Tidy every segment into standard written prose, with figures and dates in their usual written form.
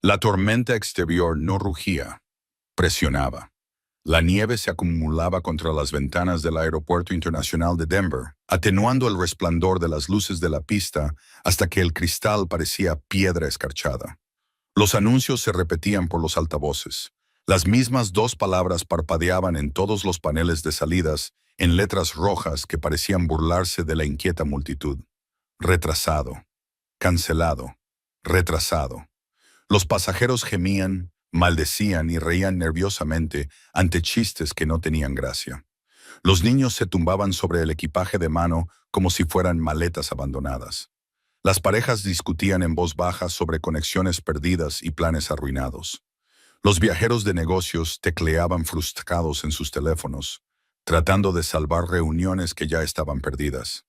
La tormenta exterior no rugía, presionaba. La nieve se acumulaba contra las ventanas del Aeropuerto Internacional de Denver, atenuando el resplandor de las luces de la pista hasta que el cristal parecía piedra escarchada. Los anuncios se repetían por los altavoces. Las mismas dos palabras parpadeaban en todos los paneles de salidas, en letras rojas que parecían burlarse de la inquieta multitud. Retrasado. Cancelado. Retrasado. Los pasajeros gemían, maldecían y reían nerviosamente ante chistes que no tenían gracia. Los niños se tumbaban sobre el equipaje de mano como si fueran maletas abandonadas. Las parejas discutían en voz baja sobre conexiones perdidas y planes arruinados. Los viajeros de negocios tecleaban frustrados en sus teléfonos, tratando de salvar reuniones que ya estaban perdidas.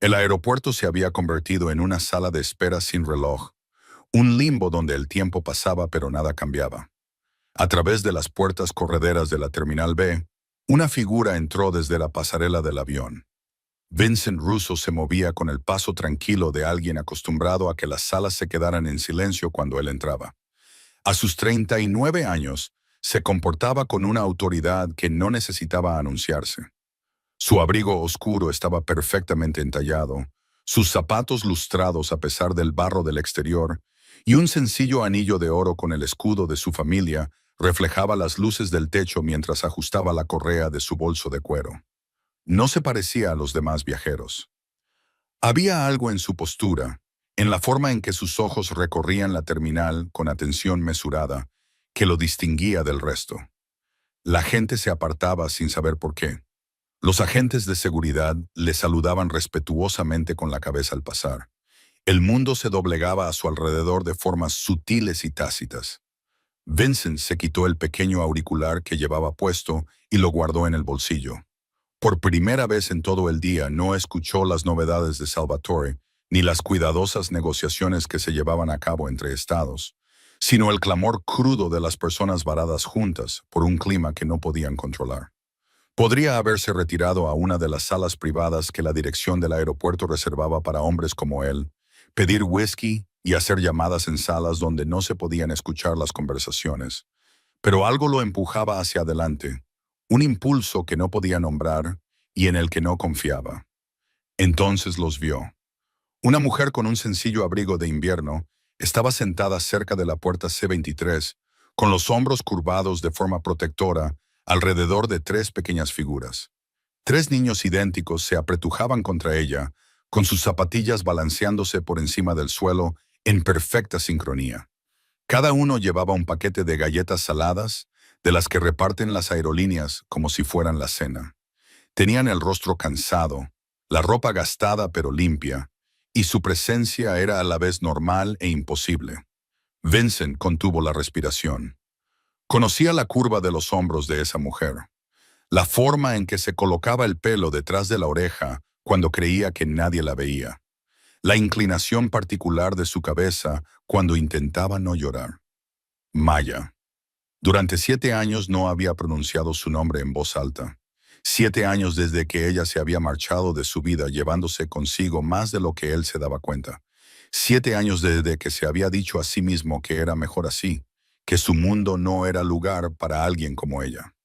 El aeropuerto se había convertido en una sala de espera sin reloj, un limbo donde el tiempo pasaba pero nada cambiaba. A través de las puertas correderas de la Terminal B, una figura entró desde la pasarela del avión. Vincent Russo se movía con el paso tranquilo de alguien acostumbrado a que las salas se quedaran en silencio cuando él entraba. A sus 39 años, se comportaba con una autoridad que no necesitaba anunciarse. Su abrigo oscuro estaba perfectamente entallado, sus zapatos lustrados a pesar del barro del exterior, y un sencillo anillo de oro con el escudo de su familia reflejaba las luces del techo mientras ajustaba la correa de su bolso de cuero. No se parecía a los demás viajeros. Había algo en su postura, en la forma en que sus ojos recorrían la terminal con atención mesurada, que lo distinguía del resto. La gente se apartaba sin saber por qué. Los agentes de seguridad le saludaban respetuosamente con la cabeza al pasar. El mundo se doblegaba a su alrededor de formas sutiles y tácitas. Vincent se quitó el pequeño auricular que llevaba puesto y lo guardó en el bolsillo. Por primera vez en todo el día no escuchó las novedades de Salvatore, ni las cuidadosas negociaciones que se llevaban a cabo entre estados, sino el clamor crudo de las personas varadas juntas por un clima que no podían controlar. Podría haberse retirado a una de las salas privadas que la dirección del aeropuerto reservaba para hombres como él, pedir whisky y hacer llamadas en salas donde no se podían escuchar las conversaciones. Pero algo lo empujaba hacia adelante, un impulso que no podía nombrar y en el que no confiaba. Entonces los vio. Una mujer con un sencillo abrigo de invierno estaba sentada cerca de la puerta C-23, con los hombros curvados de forma protectora alrededor de tres pequeñas figuras. Tres niños idénticos se apretujaban contra ella, con sus zapatillas balanceándose por encima del suelo en perfecta sincronía. Cada uno llevaba un paquete de galletas saladas, de las que reparten las aerolíneas como si fueran la cena. Tenían el rostro cansado, la ropa gastada pero limpia, y su presencia era a la vez normal e imposible. Vincent contuvo la respiración. Conocía la curva de los hombros de esa mujer, la forma en que se colocaba el pelo detrás de la oreja cuando creía que nadie la veía, la inclinación particular de su cabeza cuando intentaba no llorar. Maya. Durante 7 años no había pronunciado su nombre en voz alta. 7 años desde que ella se había marchado de su vida llevándose consigo más de lo que él se daba cuenta. 7 años desde que se había dicho a sí mismo que era mejor así, que su mundo no era lugar para alguien como ella.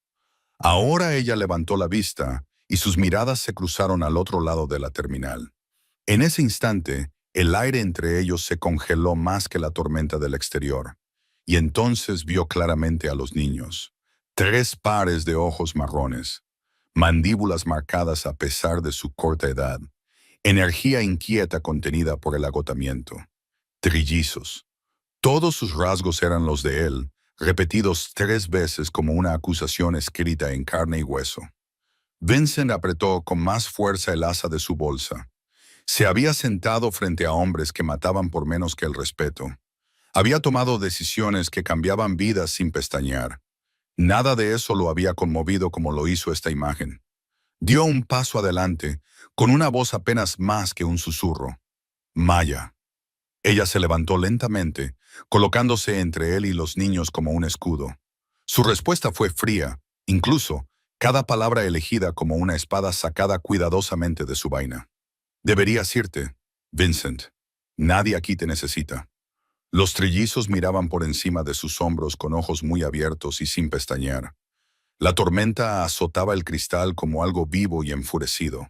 Ahora ella levantó la vista y sus miradas se cruzaron al otro lado de la terminal. En ese instante, el aire entre ellos se congeló más que la tormenta del exterior. Y entonces vio claramente a los niños. 3 pares de ojos marrones, mandíbulas marcadas a pesar de su corta edad, energía inquieta contenida por el agotamiento. Trillizos. Todos sus rasgos eran los de él, repetidos 3 veces como una acusación escrita en carne y hueso. Vincent apretó con más fuerza el asa de su bolsa. Se había sentado frente a hombres que mataban por menos que el respeto. Había tomado decisiones que cambiaban vidas sin pestañear. Nada de eso lo había conmovido como lo hizo esta imagen. Dio un paso adelante, con una voz apenas más que un susurro. Maya. Ella se levantó lentamente, colocándose entre él y los niños como un escudo. Su respuesta fue fría, incluso cada palabra elegida como una espada sacada cuidadosamente de su vaina. Deberías irte, Vincent. Nadie aquí te necesita. Los trillizos miraban por encima de sus hombros con ojos muy abiertos y sin pestañear. La tormenta azotaba el cristal como algo vivo y enfurecido.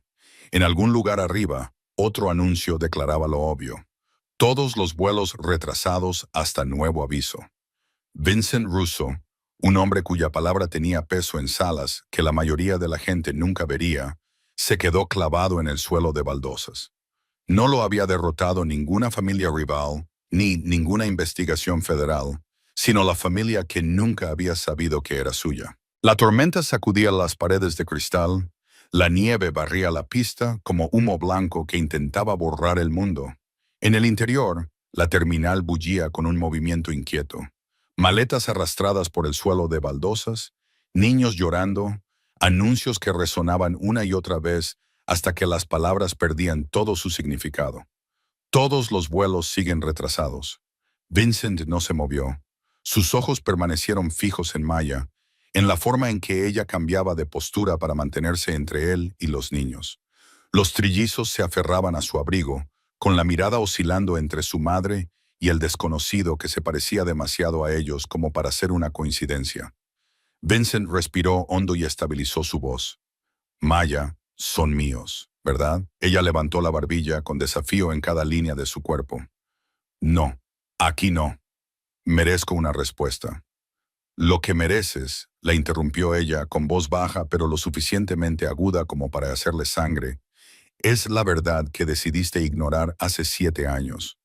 En algún lugar arriba, otro anuncio declaraba lo obvio. Todos los vuelos retrasados hasta nuevo aviso. Vincent Russo, un hombre cuya palabra tenía peso en salas que la mayoría de la gente nunca vería, se quedó clavado en el suelo de baldosas. No lo había derrotado ninguna familia rival, ni ninguna investigación federal, sino la familia que nunca había sabido que era suya. La tormenta sacudía las paredes de cristal, la nieve barría la pista como humo blanco que intentaba borrar el mundo. En el interior, la terminal bullía con un movimiento inquieto. Maletas arrastradas por el suelo de baldosas, niños llorando, anuncios que resonaban una y otra vez hasta que las palabras perdían todo su significado. Todos los vuelos siguen retrasados. Vincent no se movió. Sus ojos permanecieron fijos en Maya, en la forma en que ella cambiaba de postura para mantenerse entre él y los niños. Los trillizos se aferraban a su abrigo, con la mirada oscilando entre su madre y el desconocido que se parecía demasiado a ellos como para ser una coincidencia. Vincent respiró hondo y estabilizó su voz. Maya, son míos, ¿verdad? Ella levantó la barbilla con desafío en cada línea de su cuerpo. No, aquí no. Merezco una respuesta. Lo que mereces, la interrumpió ella con voz baja pero lo suficientemente aguda como para hacerle sangre, es la verdad que decidiste ignorar hace 7 años.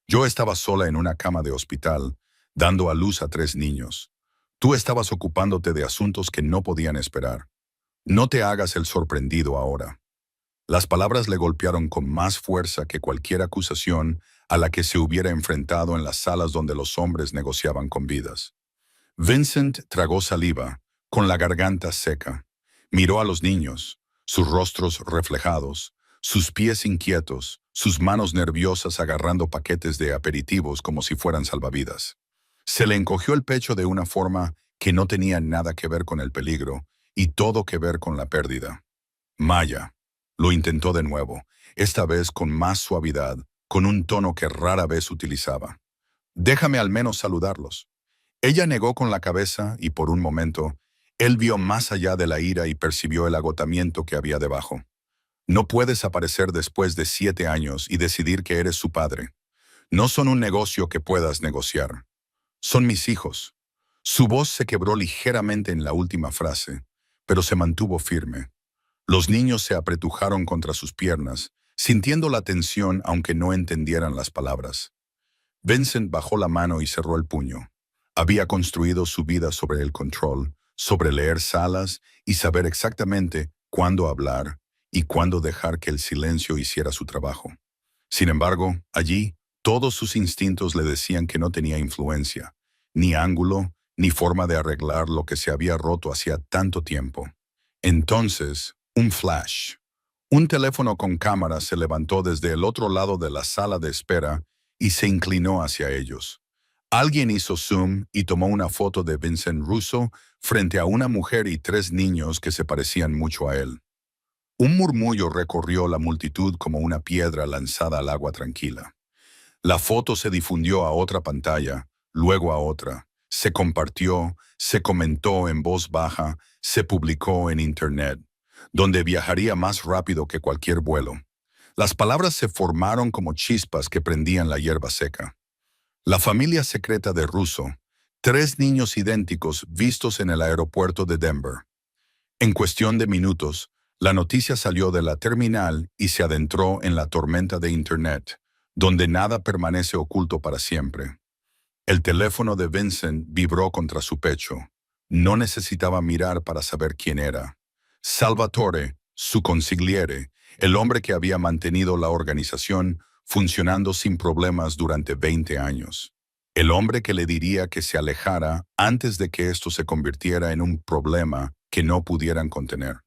Yo estaba sola en una cama de hospital, dando a luz a 3 niños. Tú estabas ocupándote de asuntos que no podían esperar. No te hagas el sorprendido ahora. Las palabras le golpearon con más fuerza que cualquier acusación a la que se hubiera enfrentado en las salas donde los hombres negociaban con vidas. Vincent tragó saliva, con la garganta seca. Miró a los niños, sus rostros reflejados, sus pies inquietos, sus manos nerviosas agarrando paquetes de aperitivos como si fueran salvavidas. Se le encogió el pecho de una forma que no tenía nada que ver con el peligro y todo que ver con la pérdida. Maya. Lo intentó de nuevo, esta vez con más suavidad, con un tono que rara vez utilizaba. Déjame al menos saludarlos. Ella negó con la cabeza y por un momento, él vio más allá de la ira y percibió el agotamiento que había debajo. No puedes aparecer después de 7 años y decidir que eres su padre. No son un negocio que puedas negociar. Son mis hijos. Su voz se quebró ligeramente en la última frase, pero se mantuvo firme. Los niños se apretujaron contra sus piernas, sintiendo la tensión aunque no entendieran las palabras. Vincent bajó la mano y cerró el puño. Había construido su vida sobre el control, sobre leer salas y saber exactamente cuándo hablar y cuándo dejar que el silencio hiciera su trabajo. Sin embargo, allí, todos sus instintos le decían que no tenía influencia, ni ángulo, ni forma de arreglar lo que se había roto hacía tanto tiempo. Entonces, un flash. Un teléfono con cámara se levantó desde el otro lado de la sala de espera y se inclinó hacia ellos. Alguien hizo zoom y tomó una foto de Vincent Russo frente a una mujer y 3 niños que se parecían mucho a él. Un murmullo recorrió la multitud como una piedra lanzada al agua tranquila. La foto se difundió a otra pantalla, luego a otra. Se compartió, se comentó en voz baja, se publicó en Internet, donde viajaría más rápido que cualquier vuelo. Las palabras se formaron como chispas que prendían la hierba seca. La familia secreta de Russo, 3 niños idénticos vistos en el aeropuerto de Denver. En cuestión de minutos, la noticia salió de la terminal y se adentró en la tormenta de Internet, donde nada permanece oculto para siempre. El teléfono de Vincent vibró contra su pecho. No necesitaba mirar para saber quién era. Salvatore, su consigliere, el hombre que había mantenido la organización funcionando sin problemas durante 20 años. El hombre que le diría que se alejara antes de que esto se convirtiera en un problema que no pudieran contener.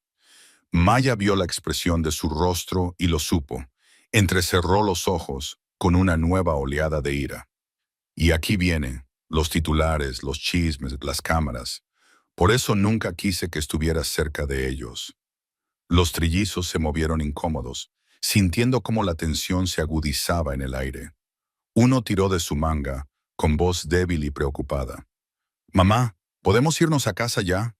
Maya vio la expresión de su rostro y lo supo. Entrecerró los ojos con una nueva oleada de ira. Y aquí viene, los titulares, los chismes, las cámaras. Por eso nunca quise que estuvieras cerca de ellos. Los trillizos se movieron incómodos, sintiendo cómo la tensión se agudizaba en el aire. Uno tiró de su manga, con voz débil y preocupada. «Mamá, ¿podemos irnos a casa ya?»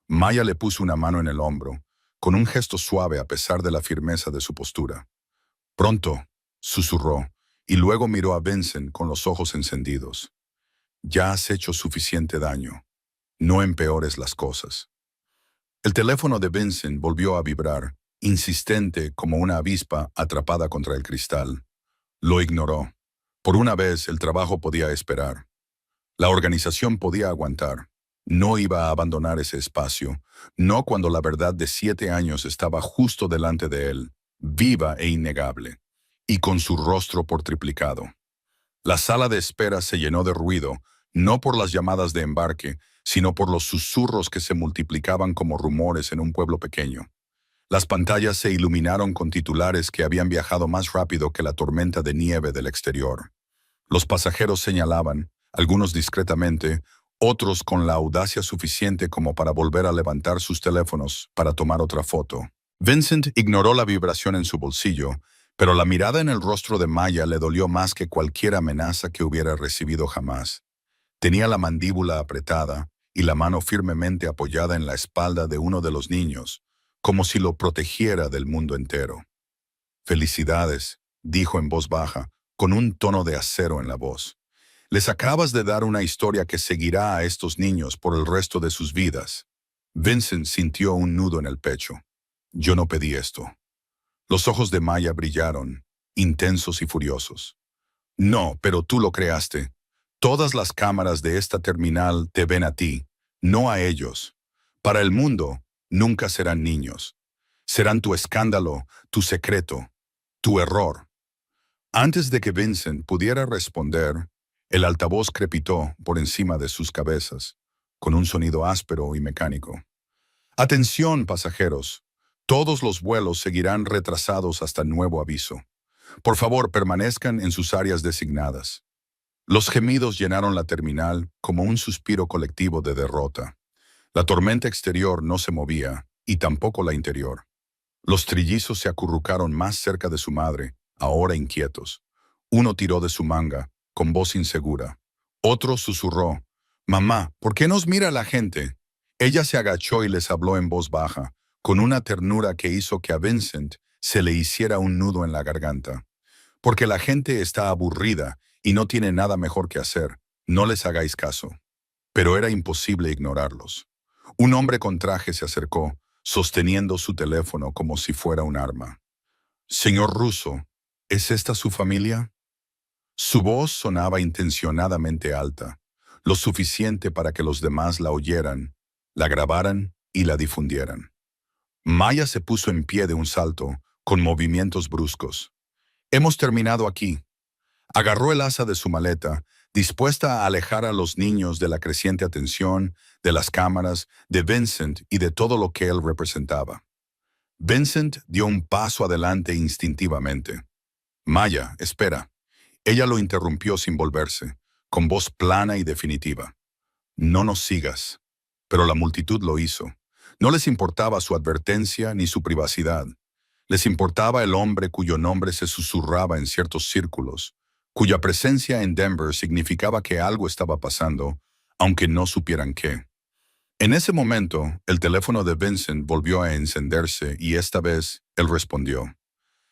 Maya le puso una mano en el hombro, con un gesto suave a pesar de la firmeza de su postura. «Pronto», susurró, y luego miró a Vincent con los ojos encendidos. «Ya has hecho suficiente daño. No empeores las cosas». El teléfono de Vincent volvió a vibrar, insistente como una avispa atrapada contra el cristal. Lo ignoró. Por una vez el trabajo podía esperar. La organización podía aguantar. No iba a abandonar ese espacio, no cuando la verdad de 7 años estaba justo delante de él, viva e innegable, y con su rostro por triplicado. La sala de espera se llenó de ruido, no por las llamadas de embarque, sino por los susurros que se multiplicaban como rumores en un pueblo pequeño. Las pantallas se iluminaron con titulares que habían viajado más rápido que la tormenta de nieve del exterior. Los pasajeros señalaban, algunos discretamente, otros con la audacia suficiente como para volver a levantar sus teléfonos para tomar otra foto. Vincent ignoró la vibración en su bolsillo, pero la mirada en el rostro de Maya le dolió más que cualquier amenaza que hubiera recibido jamás. Tenía la mandíbula apretada y la mano firmemente apoyada en la espalda de uno de los niños, como si lo protegiera del mundo entero. «Felicidades», dijo en voz baja, con un tono de acero en la voz. «Les acabas de dar una historia que seguirá a estos niños por el resto de sus vidas». Vincent sintió un nudo en el pecho. «Yo no pedí esto». Los ojos de Maya brillaron, intensos y furiosos. «No, pero tú lo creaste. Todas las cámaras de esta terminal te ven a ti, no a ellos. Para el mundo, nunca serán niños. Serán tu escándalo, tu secreto, tu error». Antes de que Vincent pudiera responder, el altavoz crepitó por encima de sus cabezas, con un sonido áspero y mecánico. «Atención, pasajeros. Todos los vuelos seguirán retrasados hasta nuevo aviso. Por favor, permanezcan en sus áreas designadas». Los gemidos llenaron la terminal como un suspiro colectivo de derrota. La tormenta exterior no se movía, y tampoco la interior. Los trillizos se acurrucaron más cerca de su madre, ahora inquietos. Uno tiró de su manga, con voz insegura. Otro susurró: «Mamá, ¿por qué nos mira la gente?» Ella se agachó y les habló en voz baja, con una ternura que hizo que a Vincent se le hiciera un nudo en la garganta. «Porque la gente está aburrida y no tiene nada mejor que hacer. No les hagáis caso». Pero era imposible ignorarlos. Un hombre con traje se acercó, sosteniendo su teléfono como si fuera un arma. «Señor Russo, ¿es esta su familia?» Su voz sonaba intencionadamente alta, lo suficiente para que los demás la oyeran, la grabaran y la difundieran. Maya se puso en pie de un salto, con movimientos bruscos. «Hemos terminado aquí». Agarró el asa de su maleta, dispuesta a alejar a los niños de la creciente atención, de las cámaras, de Vincent y de todo lo que él representaba. Vincent dio un paso adelante instintivamente. «Maya, espera». Ella lo interrumpió sin volverse, con voz plana y definitiva. «No nos sigas». Pero la multitud lo hizo. No les importaba su advertencia ni su privacidad. Les importaba el hombre cuyo nombre se susurraba en ciertos círculos, cuya presencia en Denver significaba que algo estaba pasando, aunque no supieran qué. En ese momento, el teléfono de Vincent volvió a encenderse y esta vez él respondió.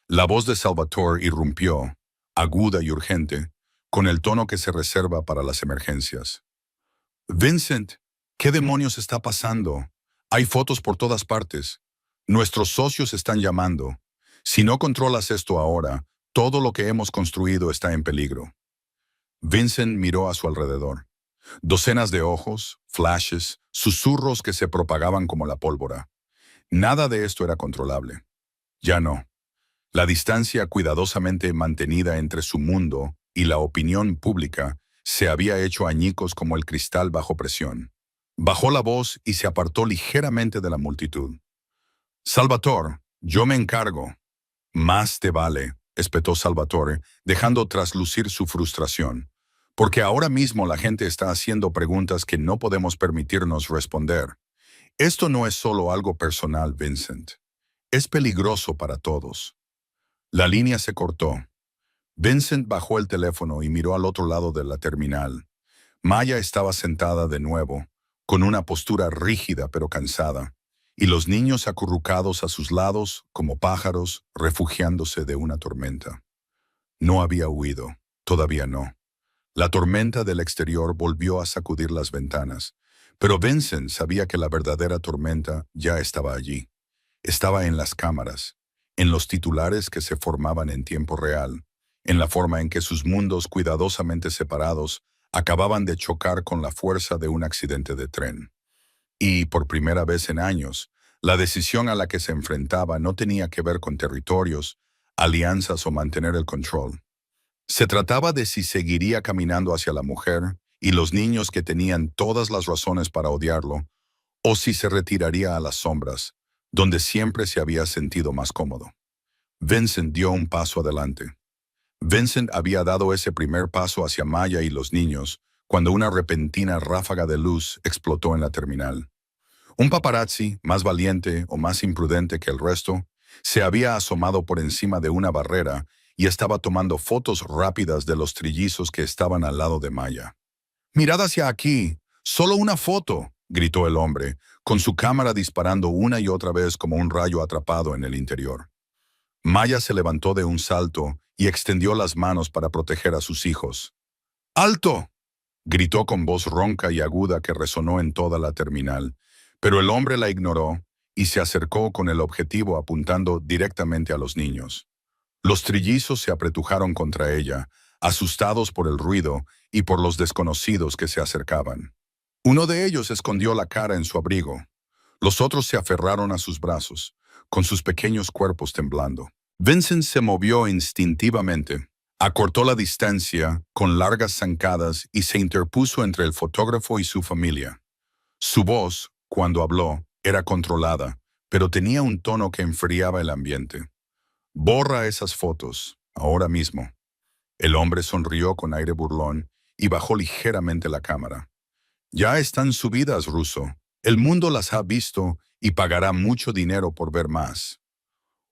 La voz de Salvatore irrumpió, aguda y urgente, con el tono que se reserva para las emergencias. «Vincent, ¿qué demonios está pasando? Hay fotos por todas partes. Nuestros socios están llamando. Si no controlas esto ahora, todo lo que hemos construido está en peligro». Vincent miró a su alrededor. Docenas de ojos, flashes, susurros que se propagaban como la pólvora. Nada de esto era controlable. Ya no. La distancia cuidadosamente mantenida entre su mundo y la opinión pública se había hecho añicos como el cristal bajo presión. Bajó la voz y se apartó ligeramente de la multitud. «Salvatore, yo me encargo». «Más te vale», espetó Salvatore, dejando traslucir su frustración. «Porque ahora mismo la gente está haciendo preguntas que no podemos permitirnos responder. Esto no es solo algo personal, Vincent. Es peligroso para todos». La línea se cortó. Vincent bajó el teléfono y miró al otro lado de la terminal. Maya estaba sentada de nuevo, con una postura rígida pero cansada, y los niños acurrucados a sus lados como pájaros refugiándose de una tormenta. No había huido, todavía no. La tormenta del exterior volvió a sacudir las ventanas, pero Vincent sabía que la verdadera tormenta ya estaba allí. Estaba en las cámaras, en los titulares que se formaban en tiempo real, en la forma en que sus mundos cuidadosamente separados acababan de chocar con la fuerza de un accidente de tren. Y, por primera vez en años, la decisión a la que se enfrentaba no tenía que ver con territorios, alianzas o mantener el control. Se trataba de si seguiría caminando hacia la mujer y los niños que tenían todas las razones para odiarlo, o si se retiraría a las sombras, donde siempre se había sentido más cómodo. Vincent dio un paso adelante. Vincent había dado ese primer paso hacia Maya y los niños cuando una repentina ráfaga de luz explotó en la terminal. Un paparazzi, más valiente o más imprudente que el resto, se había asomado por encima de una barrera y estaba tomando fotos rápidas de los trillizos que estaban al lado de Maya. «Mirad hacia aquí, solo una foto», gritó el hombre, con su cámara disparando una y otra vez como un rayo atrapado en el interior. Maya se levantó de un salto y extendió las manos para proteger a sus hijos. «¡Alto!», gritó con voz ronca y aguda que resonó en toda la terminal, pero el hombre la ignoró y se acercó con el objetivo apuntando directamente a los niños. Los trillizos se apretujaron contra ella, asustados por el ruido y por los desconocidos que se acercaban. Uno de ellos escondió la cara en su abrigo. Los otros se aferraron a sus brazos, con sus pequeños cuerpos temblando. Vincent se movió instintivamente, acortó la distancia con largas zancadas y se interpuso entre el fotógrafo y su familia. Su voz, cuando habló, era controlada, pero tenía un tono que enfriaba el ambiente. «Borra esas fotos, ahora mismo». El hombre sonrió con aire burlón y bajó ligeramente la cámara. «Ya están subidas, ruso. El mundo las ha visto y pagará mucho dinero por ver más».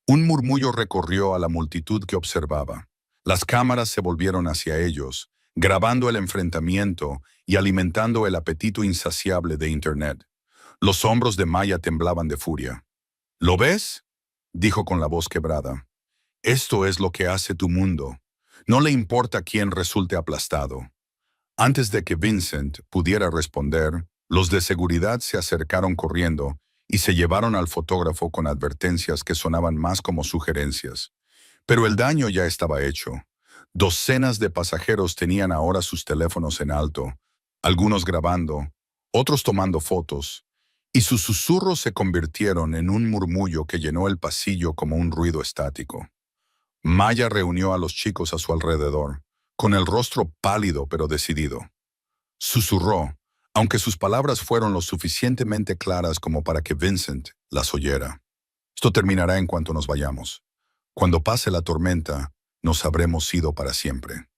Un murmullo recorrió a la multitud que observaba. Las cámaras se volvieron hacia ellos, grabando el enfrentamiento y alimentando el apetito insaciable de Internet. Los hombros de Maya temblaban de furia. «¿Lo ves?», dijo con la voz quebrada. «Esto es lo que hace tu mundo. No le importa quién resulte aplastado». Antes de que Vincent pudiera responder, los de seguridad se acercaron corriendo y se llevaron al fotógrafo con advertencias que sonaban más como sugerencias. Pero el daño ya estaba hecho. Docenas de pasajeros tenían ahora sus teléfonos en alto, algunos grabando, otros tomando fotos, y sus susurros se convirtieron en un murmullo que llenó el pasillo como un ruido estático. Maya reunió a los chicos a su alrededor, con el rostro pálido pero decidido. Susurró, aunque sus palabras fueron lo suficientemente claras como para que Vincent las oyera. «Esto terminará en cuanto nos vayamos. Cuando pase la tormenta, nos habremos ido para siempre».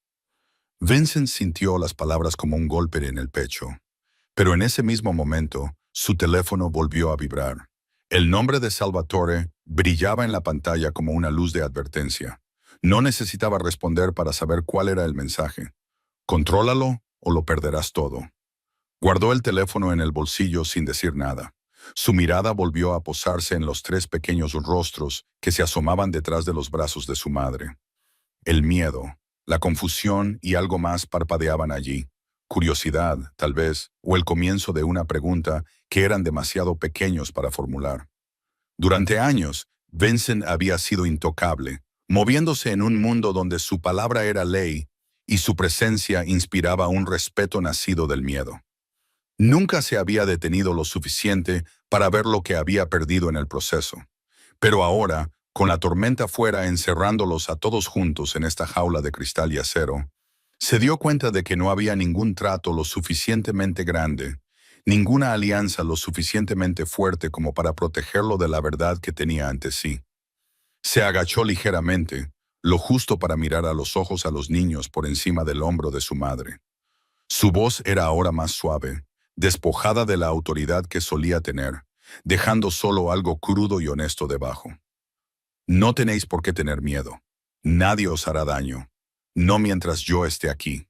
Vincent sintió las palabras como un golpe en el pecho, pero en ese mismo momento, su teléfono volvió a vibrar. El nombre de Salvatore brillaba en la pantalla como una luz de advertencia. No necesitaba responder para saber cuál era el mensaje. «Contrólalo o lo perderás todo». Guardó el teléfono en el bolsillo sin decir nada. Su mirada volvió a posarse en los tres pequeños rostros que se asomaban detrás de los brazos de su madre. El miedo, la confusión y algo más parpadeaban allí. Curiosidad, tal vez, o el comienzo de una pregunta que eran demasiado pequeños para formular. Durante años, Vincent había sido intocable, moviéndose en un mundo donde su palabra era ley y su presencia inspiraba un respeto nacido del miedo. Nunca se había detenido lo suficiente para ver lo que había perdido en el proceso. Pero ahora, con la tormenta fuera encerrándolos a todos juntos en esta jaula de cristal y acero, se dio cuenta de que no había ningún trato lo suficientemente grande, ninguna alianza lo suficientemente fuerte como para protegerlo de la verdad que tenía ante sí. Se agachó ligeramente, lo justo para mirar a los ojos a los niños por encima del hombro de su madre. Su voz era ahora más suave, despojada de la autoridad que solía tener, dejando solo algo crudo y honesto debajo. «No tenéis por qué tener miedo. Nadie os hará daño. No mientras yo esté aquí.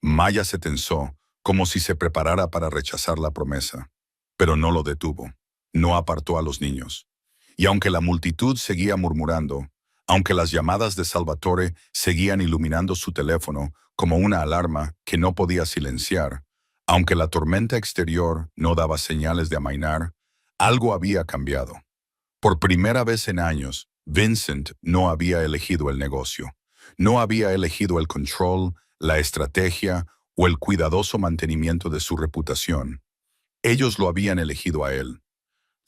Maya se tensó, como si se preparara para rechazar la promesa. Pero no lo detuvo. No apartó a los niños. Y aunque la multitud seguía murmurando, aunque las llamadas de Salvatore seguían iluminando su teléfono como una alarma que no podía silenciar, aunque la tormenta exterior no daba señales de amainar, algo había cambiado. Por primera vez en años, Vincent no había elegido el negocio. No había elegido el control, la estrategia o el cuidadoso mantenimiento de su reputación. Ellos lo habían elegido a él.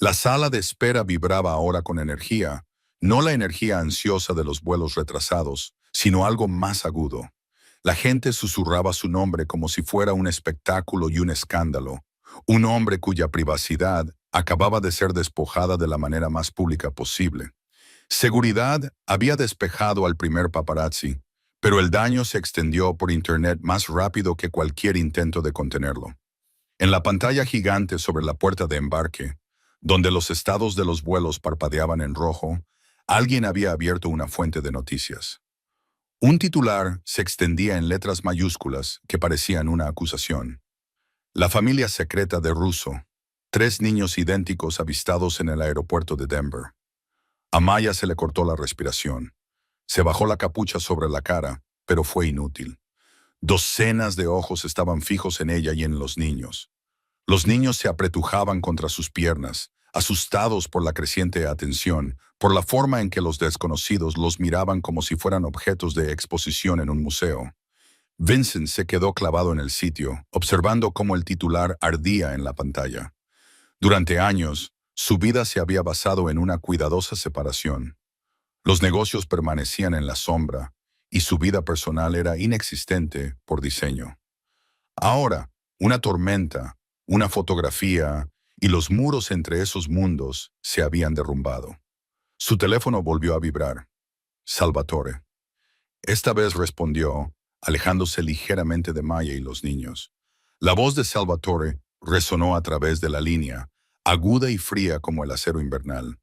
La sala de espera vibraba ahora con energía, no la energía ansiosa de los vuelos retrasados, sino algo más agudo. La gente susurraba su nombre como si fuera un espectáculo y un escándalo. Un hombre cuya privacidad acababa de ser despojada de la manera más pública posible. Seguridad había despejado al primer paparazzi, pero el daño se extendió por Internet más rápido que cualquier intento de contenerlo. En la pantalla gigante sobre la puerta de embarque, donde los estados de los vuelos parpadeaban en rojo, alguien había abierto una fuente de noticias. Un titular se extendía en letras mayúsculas que parecían una acusación. La familia secreta de Russo, 3 niños idénticos avistados en el aeropuerto de Denver. A Maya se le cortó la respiración. Se bajó la capucha sobre la cara, pero fue inútil. Docenas de ojos estaban fijos en ella y en los niños. Los niños se apretujaban contra sus piernas, asustados por la creciente atención, por la forma en que los desconocidos los miraban como si fueran objetos de exposición en un museo. Vincent se quedó clavado en el sitio, observando cómo el titular ardía en la pantalla. Durante años, su vida se había basado en una cuidadosa separación. Los negocios permanecían en la sombra, y su vida personal era inexistente por diseño. Ahora, una tormenta, una fotografía y los muros entre esos mundos se habían derrumbado. Su teléfono volvió a vibrar. Salvatore. Esta vez respondió, alejándose ligeramente de Maya y los niños. La voz de Salvatore resonó a través de la línea, aguda y fría como el acero invernal.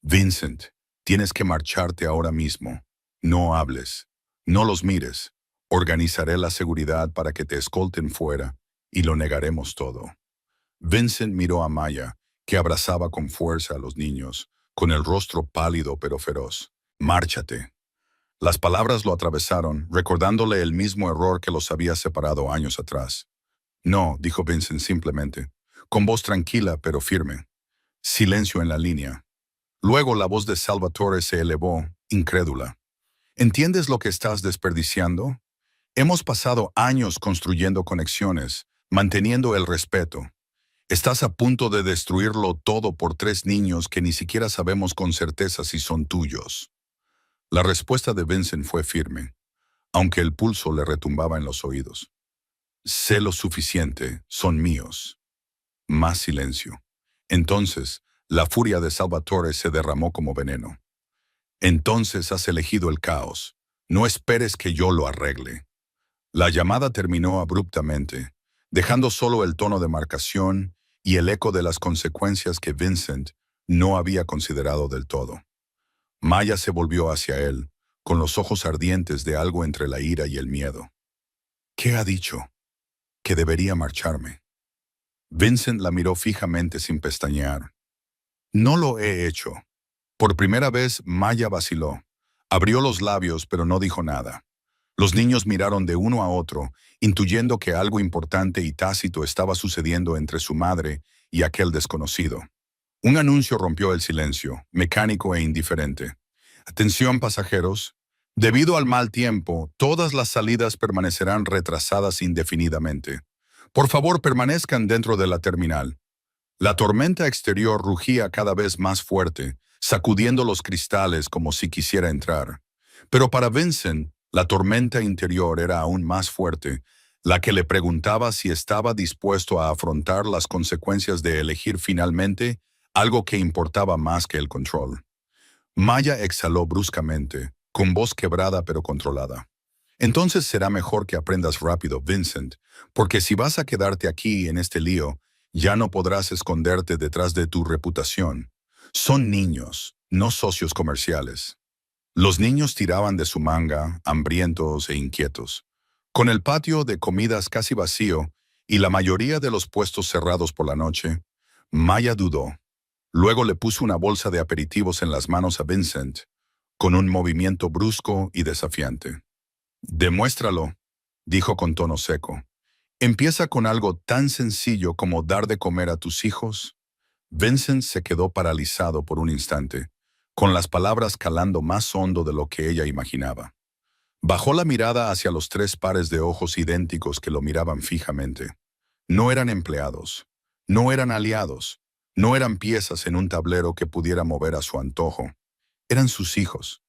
Vincent, tienes que marcharte ahora mismo. No hables. No los mires. Organizaré la seguridad para que te escolten fuera y lo negaremos todo. Vincent miró a Maya, que abrazaba con fuerza a los niños, con el rostro pálido pero feroz. Márchate. Las palabras lo atravesaron, recordándole el mismo error que los había separado años atrás. No, dijo Vincent simplemente, con voz tranquila pero firme. Silencio en la línea. Luego la voz de Salvatore se elevó, incrédula. ¿Entiendes lo que estás desperdiciando? Hemos pasado años construyendo conexiones, manteniendo el respeto. Estás a punto de destruirlo todo por 3 niños que ni siquiera sabemos con certeza si son tuyos. La respuesta de Vincent fue firme, aunque el pulso le retumbaba en los oídos. Sé lo suficiente, son míos. Más silencio. Entonces, la furia de Salvatore se derramó como veneno. Entonces has elegido el caos. No esperes que yo lo arregle. La llamada terminó abruptamente, dejando solo el tono de marcación y el eco de las consecuencias que Vincent no había considerado del todo. Maya se volvió hacia él, con los ojos ardientes de algo entre la ira y el miedo. ¿Qué ha dicho? Que debería marcharme. Vincent la miró fijamente sin pestañear. No lo he hecho. Por primera vez, Maya vaciló. Abrió los labios, pero no dijo nada. Los niños miraron de uno a otro, intuyendo que algo importante y tácito estaba sucediendo entre su madre y aquel desconocido. Un anuncio rompió el silencio, mecánico e indiferente. Atención, pasajeros. Debido al mal tiempo, todas las salidas permanecerán retrasadas indefinidamente. Por favor, permanezcan dentro de la terminal. La tormenta exterior rugía cada vez más fuerte, sacudiendo los cristales como si quisiera entrar. Pero para Vincent, la tormenta interior era aún más fuerte, la que le preguntaba si estaba dispuesto a afrontar las consecuencias de elegir finalmente algo que importaba más que el control. Maya exhaló bruscamente, con voz quebrada pero controlada. Entonces será mejor que aprendas rápido, Vincent, porque si vas a quedarte aquí en este lío, ya no podrás esconderte detrás de tu reputación. Son niños, no socios comerciales. Los niños tiraban de su manga, hambrientos e inquietos. Con el patio de comidas casi vacío y la mayoría de los puestos cerrados por la noche, Maya dudó. Luego le puso una bolsa de aperitivos en las manos a Vincent, con un movimiento brusco y desafiante. «Demuéstralo», dijo con tono seco. «Empieza con algo tan sencillo como dar de comer a tus hijos». Vincent se quedó paralizado por un instante, con las palabras calando más hondo de lo que ella imaginaba. Bajó la mirada hacia los tres pares de ojos idénticos que lo miraban fijamente. No eran empleados, no eran aliados, no eran piezas en un tablero que pudiera mover a su antojo. Eran sus hijos.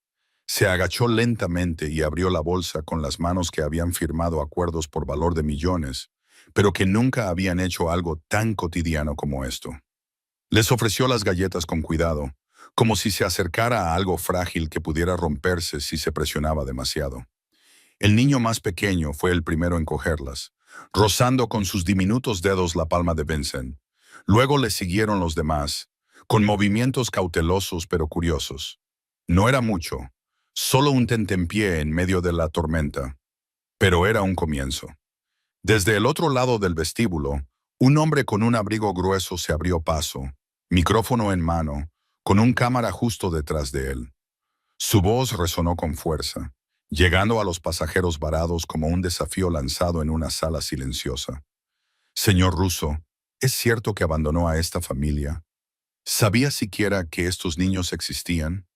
Se agachó lentamente y abrió la bolsa con las manos que habían firmado acuerdos por valor de millones, pero que nunca habían hecho algo tan cotidiano como esto. Les ofreció las galletas con cuidado, como si se acercara a algo frágil que pudiera romperse si se presionaba demasiado. El niño más pequeño fue el primero en cogerlas, rozando con sus diminutos dedos la palma de Vincent. Luego le siguieron los demás, con movimientos cautelosos pero curiosos. No era mucho, solo un tentempié en medio de la tormenta, pero era un comienzo. Desde el otro lado del vestíbulo, un hombre con un abrigo grueso se abrió paso, micrófono en mano, con un cámara justo detrás de él. Su voz resonó con fuerza, llegando a los pasajeros varados como un desafío lanzado en una sala silenciosa. «Señor Russo, ¿es cierto que abandonó a esta familia? ¿Sabía siquiera que estos niños existían?»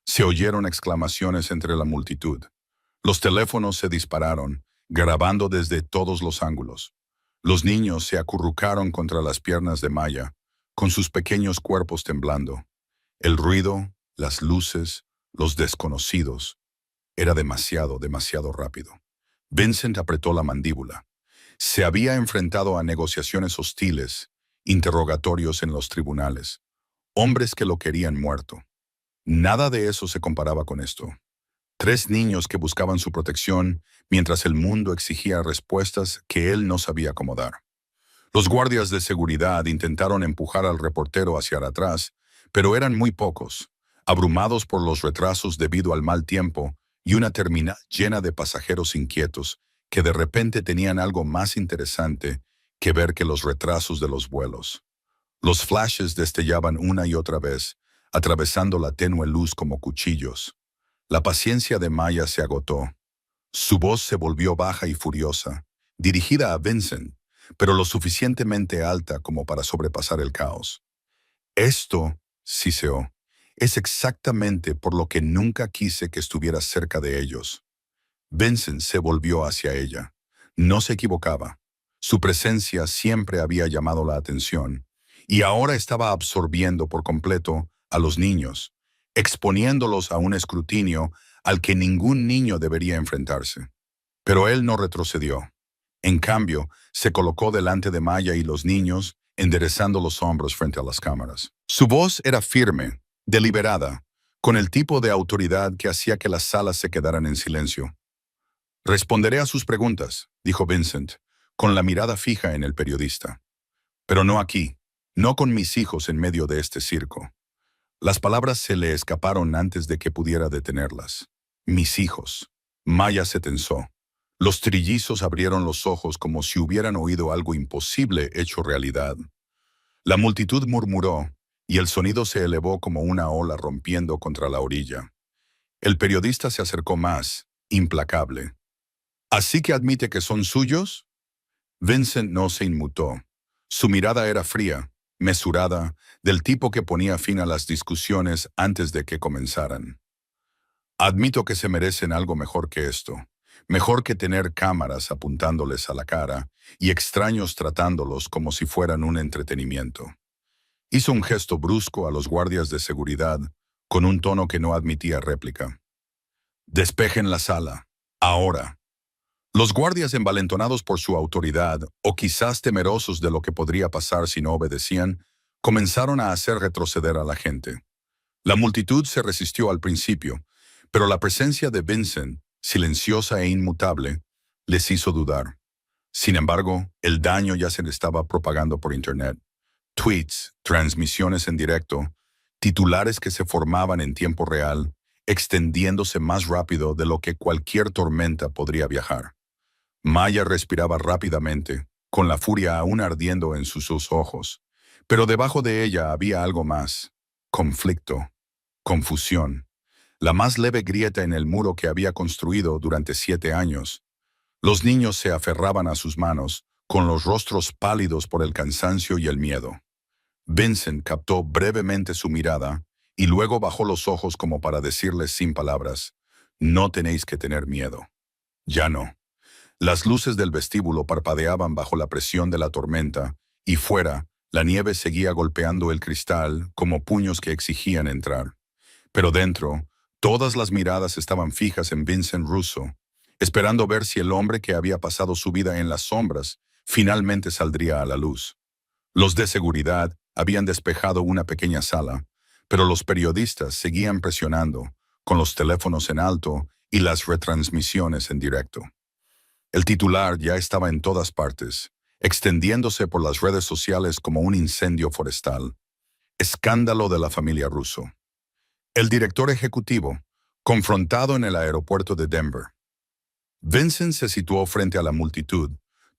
Se oyeron exclamaciones entre la multitud. Los teléfonos se dispararon, grabando desde todos los ángulos. Los niños se acurrucaron contra las piernas de Maya, con sus pequeños cuerpos temblando. El ruido, las luces, los desconocidos. Era demasiado, demasiado rápido. Vincent apretó la mandíbula. Se había enfrentado a negociaciones hostiles, interrogatorios en los tribunales, hombres que lo querían muerto. Nada de eso se comparaba con esto. Tres niños que buscaban su protección mientras el mundo exigía respuestas que él no sabía cómo dar. Los guardias de seguridad intentaron empujar al reportero hacia atrás, pero eran muy pocos, abrumados por los retrasos debido al mal tiempo y una terminal llena de pasajeros inquietos que de repente tenían algo más interesante que ver que los retrasos de los vuelos. Los flashes destellaban una y otra vez, atravesando la tenue luz como cuchillos. La paciencia de Maya se agotó. Su voz se volvió baja y furiosa, dirigida a Vincent, pero lo suficientemente alta como para sobrepasar el caos. «Esto», siseó, «es exactamente por lo que nunca quise que estuvieras cerca de ellos». Vincent se volvió hacia ella. No se equivocaba. Su presencia siempre había llamado la atención, y ahora estaba absorbiendo por completo a los niños, exponiéndolos a un escrutinio al que ningún niño debería enfrentarse. Pero él no retrocedió. En cambio, se colocó delante de Maya y los niños, enderezando los hombros frente a las cámaras. Su voz era firme, deliberada, con el tipo de autoridad que hacía que las salas se quedaran en silencio. «Responderé a sus preguntas», dijo Vincent, con la mirada fija en el periodista. «Pero no aquí, no con mis hijos en medio de este circo». Las palabras se le escaparon antes de que pudiera detenerlas. «Mis hijos». Maya se tensó. Los trillizos abrieron los ojos como si hubieran oído algo imposible hecho realidad. La multitud murmuró, y el sonido se elevó como una ola rompiendo contra la orilla. El periodista se acercó más, implacable. «¿Así que admite que son suyos?» Vincent no se inmutó. Su mirada era fría, mesurada, del tipo que ponía fin a las discusiones antes de que comenzaran. «Admito que se merecen algo mejor que esto. Mejor que tener cámaras apuntándoles a la cara y extraños tratándolos como si fueran un entretenimiento». Hizo un gesto brusco a los guardias de seguridad, con un tono que no admitía réplica. «Despejen la sala. Ahora». Los guardias, envalentonados por su autoridad, o quizás temerosos de lo que podría pasar si no obedecían, comenzaron a hacer retroceder a la gente. La multitud se resistió al principio, pero la presencia de Vincent, silenciosa e inmutable, les hizo dudar. Sin embargo, el daño ya se le estaba propagando por Internet. Tweets, transmisiones en directo, titulares que se formaban en tiempo real, extendiéndose más rápido de lo que cualquier tormenta podría viajar. Maya respiraba rápidamente, con la furia aún ardiendo en sus ojos, pero debajo de ella había algo más: conflicto, confusión, la más leve grieta en el muro que había construido durante 7 años. Los niños se aferraban a sus manos, con los rostros pálidos por el cansancio y el miedo. Vincent captó brevemente su mirada y luego bajó los ojos como para decirles sin palabras: no tenéis que tener miedo. Ya no. Las luces del vestíbulo parpadeaban bajo la presión de la tormenta, y fuera, la nieve seguía golpeando el cristal como puños que exigían entrar. Pero dentro, todas las miradas estaban fijas en Vincent Russo, esperando ver si el hombre que había pasado su vida en las sombras finalmente saldría a la luz. Los de seguridad habían despejado una pequeña sala, pero los periodistas seguían presionando, con los teléfonos en alto y las retransmisiones en directo. El titular ya estaba en todas partes, extendiéndose por las redes sociales como un incendio forestal. Escándalo de la familia Russo. El director ejecutivo, confrontado en el aeropuerto de Denver. Vincent se situó frente a la multitud,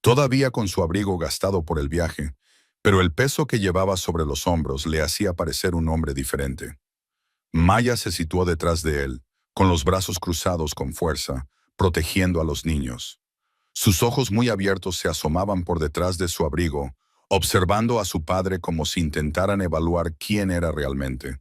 todavía con su abrigo gastado por el viaje, pero el peso que llevaba sobre los hombros le hacía parecer un hombre diferente. Maya se situó detrás de él, con los brazos cruzados con fuerza, protegiendo a los niños. Sus ojos muy abiertos se asomaban por detrás de su abrigo, observando a su padre como si intentaran evaluar quién era realmente.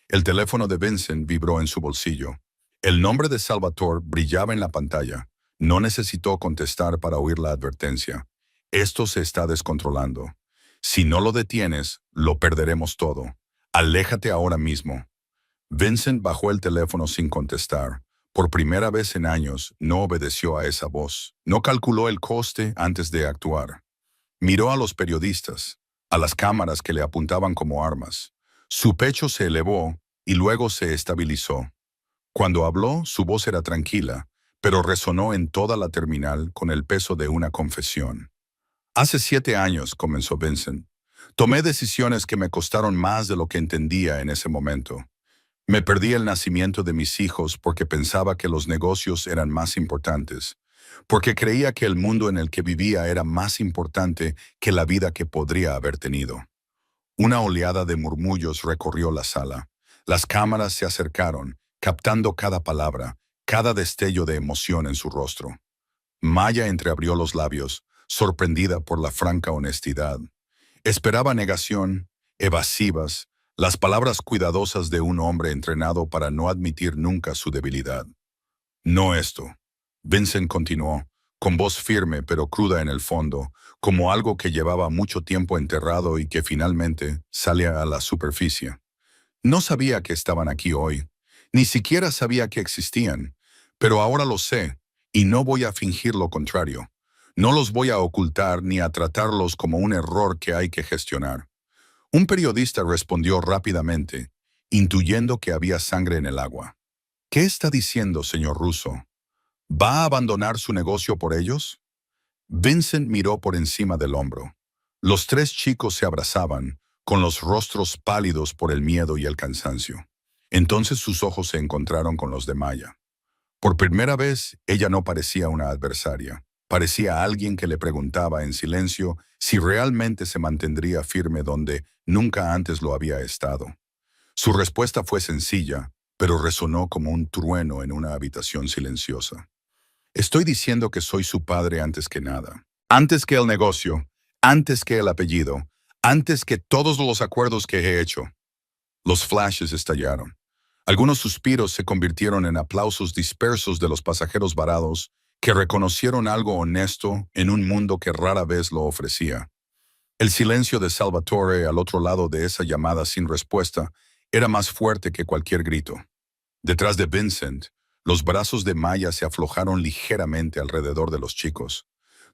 El teléfono de Vincent vibró en su bolsillo. El nombre de Salvatore brillaba en la pantalla. No necesitó contestar para oír la advertencia: esto se está descontrolando. Si no lo detienes, lo perderemos todo. Aléjate ahora mismo. Vincent bajó el teléfono sin contestar. Por primera vez en años, no obedeció a esa voz. No calculó el coste antes de actuar. Miró a los periodistas, a las cámaras que le apuntaban como armas. Su pecho se elevó y luego se estabilizó. Cuando habló, su voz era tranquila, pero resonó en toda la terminal con el peso de una confesión. Hace 7 años, comenzó Vincent, tomé decisiones que me costaron más de lo que entendía en ese momento. Me perdí el nacimiento de mis hijos porque pensaba que los negocios eran más importantes, porque creía que el mundo en el que vivía era más importante que la vida que podría haber tenido. Una oleada de murmullos recorrió la sala. Las cámaras se acercaron, captando cada palabra, cada destello de emoción en su rostro. Maya entreabrió los labios, sorprendida por la franca honestidad. Esperaba negación, evasivas, las palabras cuidadosas de un hombre entrenado para no admitir nunca su debilidad. No esto. Vincent continuó, con voz firme pero cruda en el fondo, como algo que llevaba mucho tiempo enterrado y que finalmente salía a la superficie. No sabía que estaban aquí hoy, ni siquiera sabía que existían, pero ahora lo sé, y no voy a fingir lo contrario. No los voy a ocultar ni a tratarlos como un error que hay que gestionar. Un periodista respondió rápidamente, intuyendo que había sangre en el agua. ¿Qué está diciendo, señor Russo? ¿Va a abandonar su negocio por ellos? Vincent miró por encima del hombro. Los 3 chicos se abrazaban, con los rostros pálidos por el miedo y el cansancio. Entonces sus ojos se encontraron con los de Maya. Por primera vez, ella no parecía una adversaria. Parecía alguien que le preguntaba en silencio si realmente se mantendría firme donde nunca antes lo había estado. Su respuesta fue sencilla, pero resonó como un trueno en una habitación silenciosa. Estoy diciendo que soy su padre antes que nada. Antes que el negocio, antes que el apellido, antes que todos los acuerdos que he hecho. Los flashes estallaron. Algunos suspiros se convirtieron en aplausos dispersos de los pasajeros varados que reconocieron algo honesto en un mundo que rara vez lo ofrecía. El silencio de Salvatore al otro lado de esa llamada sin respuesta era más fuerte que cualquier grito. Detrás de Vincent, los brazos de Maya se aflojaron ligeramente alrededor de los chicos.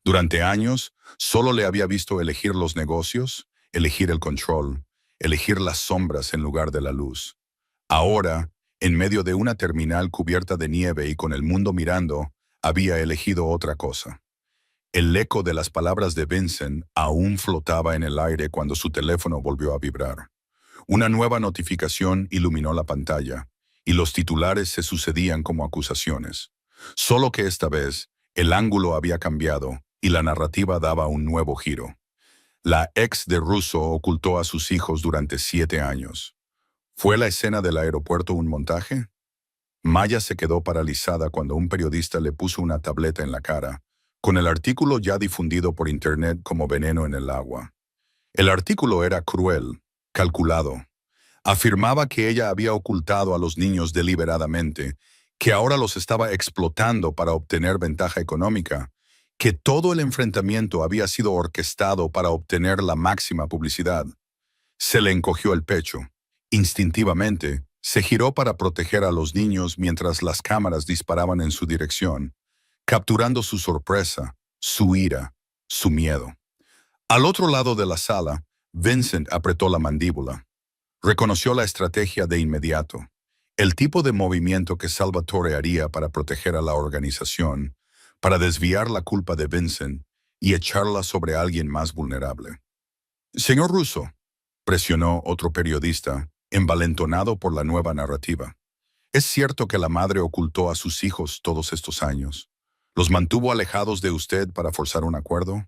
Durante años, solo le había visto elegir los negocios, elegir el control, elegir las sombras en lugar de la luz. Ahora, en medio de una terminal cubierta de nieve y con el mundo mirando, había elegido otra cosa. El eco de las palabras de Vincent aún flotaba en el aire cuando su teléfono volvió a vibrar. Una nueva notificación iluminó la pantalla, y los titulares se sucedían como acusaciones. Solo que esta vez, el ángulo había cambiado y la narrativa daba un nuevo giro. La ex de Russo ocultó a sus hijos durante 7 años. ¿Fue la escena del aeropuerto un montaje? Maya se quedó paralizada cuando un periodista le puso una tableta en la cara, con el artículo ya difundido por internet como veneno en el agua. El artículo era cruel, calculado. Afirmaba que ella había ocultado a los niños deliberadamente, que ahora los estaba explotando para obtener ventaja económica, que todo el enfrentamiento había sido orquestado para obtener la máxima publicidad. Se le encogió el pecho. Instintivamente, se giró para proteger a los niños mientras las cámaras disparaban en su dirección, capturando su sorpresa, su ira, su miedo. Al otro lado de la sala, Vincent apretó la mandíbula. Reconoció la estrategia de inmediato, el tipo de movimiento que Salvatore haría para proteger a la organización, para desviar la culpa de Vincent y echarla sobre alguien más vulnerable. Señor Russo, presionó otro periodista, envalentonado por la nueva narrativa. ¿Es cierto que la madre ocultó a sus hijos todos estos años? ¿Los mantuvo alejados de usted para forzar un acuerdo?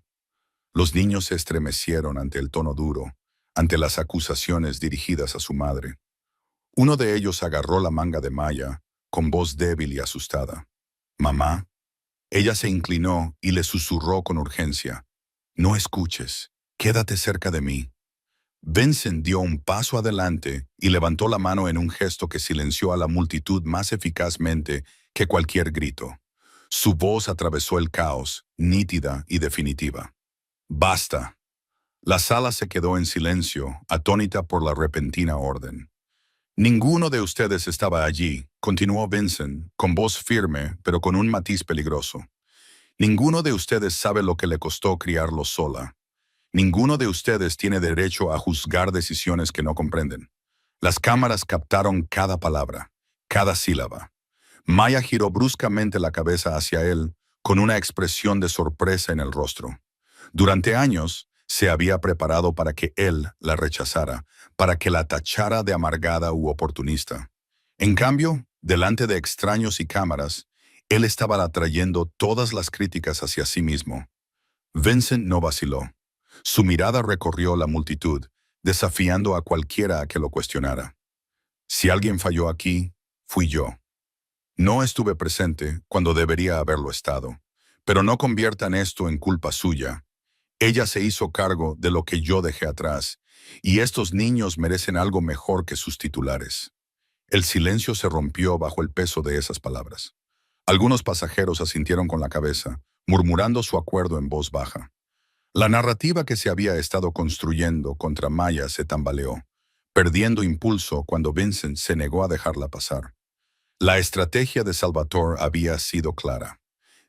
Los niños se estremecieron ante el tono duro, ante las acusaciones dirigidas a su madre. Uno de ellos agarró la manga de Maya, con voz débil y asustada. «Mamá». Ella se inclinó y le susurró con urgencia. «No escuches. Quédate cerca de mí». Vincent dio un paso adelante y levantó la mano en un gesto que silenció a la multitud más eficazmente que cualquier grito. Su voz atravesó el caos, nítida y definitiva. «Basta». La sala se quedó en silencio, atónita por la repentina orden. «Ninguno de ustedes estaba allí», continuó Vincent, con voz firme, pero con un matiz peligroso. «Ninguno de ustedes sabe lo que le costó criarlos sola. Ninguno de ustedes tiene derecho a juzgar decisiones que no comprenden». Las cámaras captaron cada palabra, cada sílaba. Maya giró bruscamente la cabeza hacia él, con una expresión de sorpresa en el rostro. Durante años, se había preparado para que él la rechazara, para que la tachara de amargada u oportunista. En cambio, delante de extraños y cámaras, él estaba atrayendo todas las críticas hacia sí mismo. Vincent no vaciló. Su mirada recorrió la multitud, desafiando a cualquiera a que lo cuestionara. «Si alguien falló aquí, fui yo. No estuve presente cuando debería haberlo estado, pero no conviertan esto en culpa suya. Ella se hizo cargo de lo que yo dejé atrás, y estos niños merecen algo mejor que sus titulares». El silencio se rompió bajo el peso de esas palabras. Algunos pasajeros asintieron con la cabeza, murmurando su acuerdo en voz baja. La narrativa que se había estado construyendo contra Maya se tambaleó, perdiendo impulso cuando Vincent se negó a dejarla pasar. La estrategia de Salvatore había sido clara: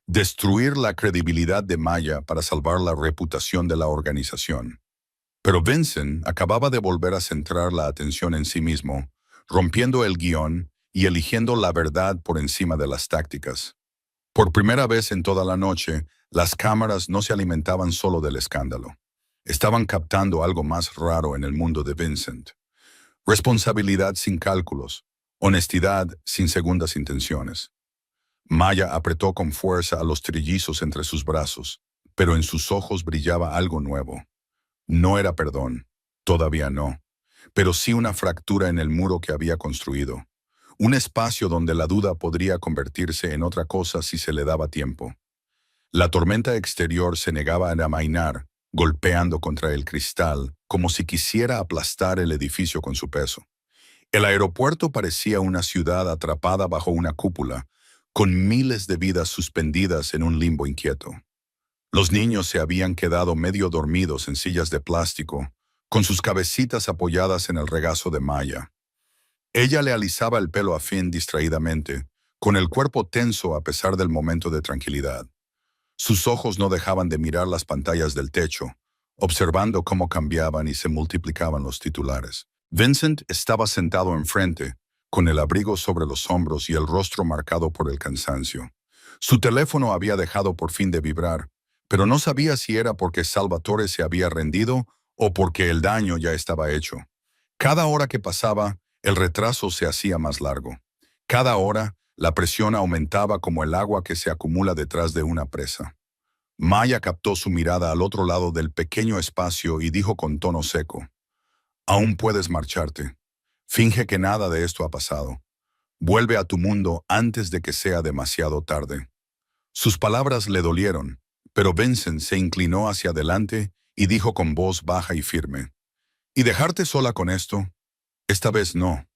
destruir la credibilidad de Maya para salvar la reputación de la organización. Pero Vincent acababa de volver a centrar la atención en sí mismo, rompiendo el guión y eligiendo la verdad por encima de las tácticas. Por primera vez en toda la noche, las cámaras no se alimentaban solo del escándalo. Estaban captando algo más raro en el mundo de Vincent. Responsabilidad sin cálculos, honestidad sin segundas intenciones. Maya apretó con fuerza a los trillizos entre sus brazos, pero en sus ojos brillaba algo nuevo. No era perdón, todavía no, pero sí una fractura en el muro que había construido. Un espacio donde la duda podría convertirse en otra cosa si se le daba tiempo. La tormenta exterior se negaba a amainar, golpeando contra el cristal, como si quisiera aplastar el edificio con su peso. El aeropuerto parecía una ciudad atrapada bajo una cúpula, con miles de vidas suspendidas en un limbo inquieto. Los niños se habían quedado medio dormidos en sillas de plástico, con sus cabecitas apoyadas en el regazo de Maya. Ella le alisaba el pelo a Finn distraídamente, con el cuerpo tenso a pesar del momento de tranquilidad. Sus ojos no dejaban de mirar las pantallas del techo, observando cómo cambiaban y se multiplicaban los titulares. Vincent estaba sentado enfrente, con el abrigo sobre los hombros y el rostro marcado por el cansancio. Su teléfono había dejado por fin de vibrar, pero no sabía si era porque Salvatore se había rendido o porque el daño ya estaba hecho. Cada hora que pasaba, el retraso se hacía más largo. Cada hora, la presión aumentaba como el agua que se acumula detrás de una presa. Maya captó su mirada al otro lado del pequeño espacio y dijo con tono seco: «Aún puedes marcharte. Finge que nada de esto ha pasado. Vuelve a tu mundo antes de que sea demasiado tarde». Sus palabras le dolieron, pero Vincent se inclinó hacia adelante y dijo con voz baja y firme: «¿Y dejarte sola con esto? Esta vez no».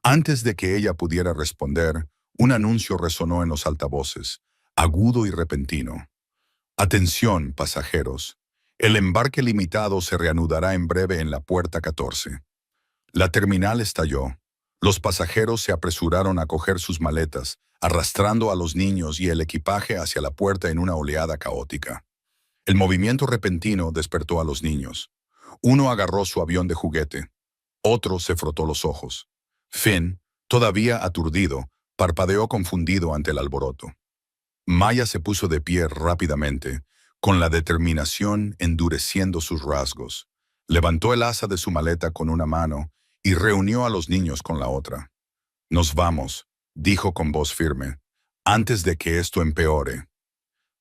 Antes de que ella pudiera responder, un anuncio resonó en los altavoces, agudo y repentino. «Atención, pasajeros. El embarque limitado se reanudará en breve en la puerta 14». La terminal estalló. Los pasajeros se apresuraron a coger sus maletas, arrastrando a los niños y el equipaje hacia la puerta en una oleada caótica. El movimiento repentino despertó a los niños. Uno agarró su avión de juguete. Otro se frotó los ojos. Finn, todavía aturdido, parpadeó confundido ante el alboroto. Maya se puso de pie rápidamente, con la determinación endureciendo sus rasgos. Levantó el asa de su maleta con una mano y reunió a los niños con la otra. «Nos vamos», dijo con voz firme, «antes de que esto empeore».